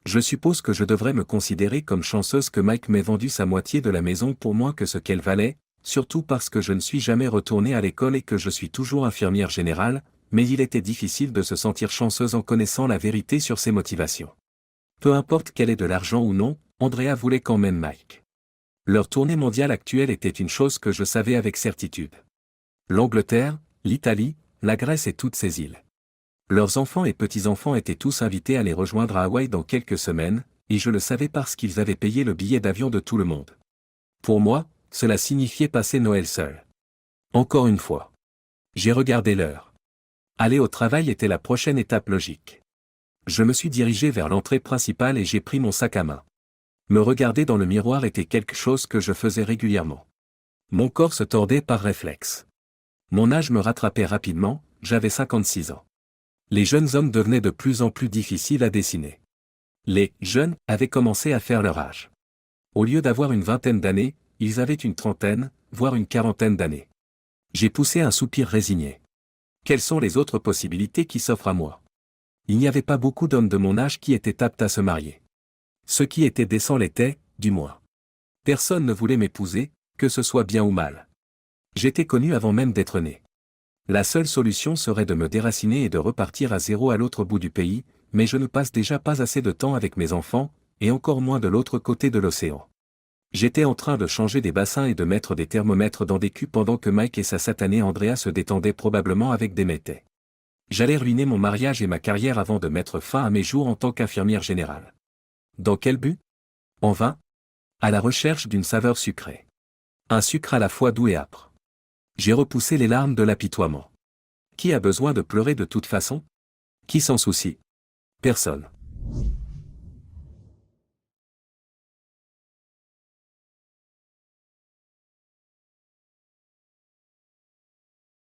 Je suppose que je devrais me considérer comme chanceuse que Mike m'ait vendu sa moitié de la maison pour moins que ce qu'elle valait, surtout parce que je ne suis jamais retournée à l'école et que je suis toujours infirmière générale, mais il était difficile de se sentir chanceuse en connaissant la vérité sur ses motivations. Peu importe qu'elle ait de l'argent ou non, Andrea voulait quand même Mike. Leur tournée mondiale actuelle était une chose que je savais avec certitude. L'Angleterre, l'Italie, la Grèce et toutes ces îles. Leurs enfants et petits-enfants étaient tous invités à les rejoindre à Hawaï dans quelques semaines, et je le savais parce qu'ils avaient payé le billet d'avion de tout le monde. Pour moi, cela signifiait passer Noël seul. Encore une fois. J'ai regardé l'heure. Aller au travail était la prochaine étape logique. Je me suis dirigé vers l'entrée principale et j'ai pris mon sac à main. Me regarder dans le miroir était quelque chose que je faisais régulièrement. Mon corps se tordait par réflexe. Mon âge me rattrapait rapidement, j'avais 56 ans. Les jeunes hommes devenaient de plus en plus difficiles à dessiner. Les « jeunes » avaient commencé à faire leur âge. Au lieu d'avoir une vingtaine d'années, ils avaient une trentaine, voire une quarantaine d'années. J'ai poussé un soupir résigné. Quelles sont les autres possibilités qui s'offrent à moi ? Il n'y avait pas beaucoup d'hommes de mon âge qui étaient aptes à se marier. Ceux qui étaient décents l'étaient, du moins. Personne ne voulait m'épouser, que ce soit bien ou mal. J'étais connu avant même d'être né. La seule solution serait de me déraciner et de repartir à zéro à l'autre bout du pays, mais je ne passe déjà pas assez de temps avec mes enfants, et encore moins de l'autre côté de l'océan. J'étais en train de changer des bassins et de mettre des thermomètres dans des culs pendant que Mike et sa satanée Andrea se détendaient probablement avec des métais. J'allais ruiner mon mariage et ma carrière avant de mettre fin à mes jours en tant qu'infirmière générale. Dans quel but ? En vain ? À la recherche d'une saveur sucrée. Un sucre à la fois doux et âpre. J'ai repoussé les larmes de l'apitoiement. Qui a besoin de pleurer de toute façon ? Qui s'en soucie ? Personne.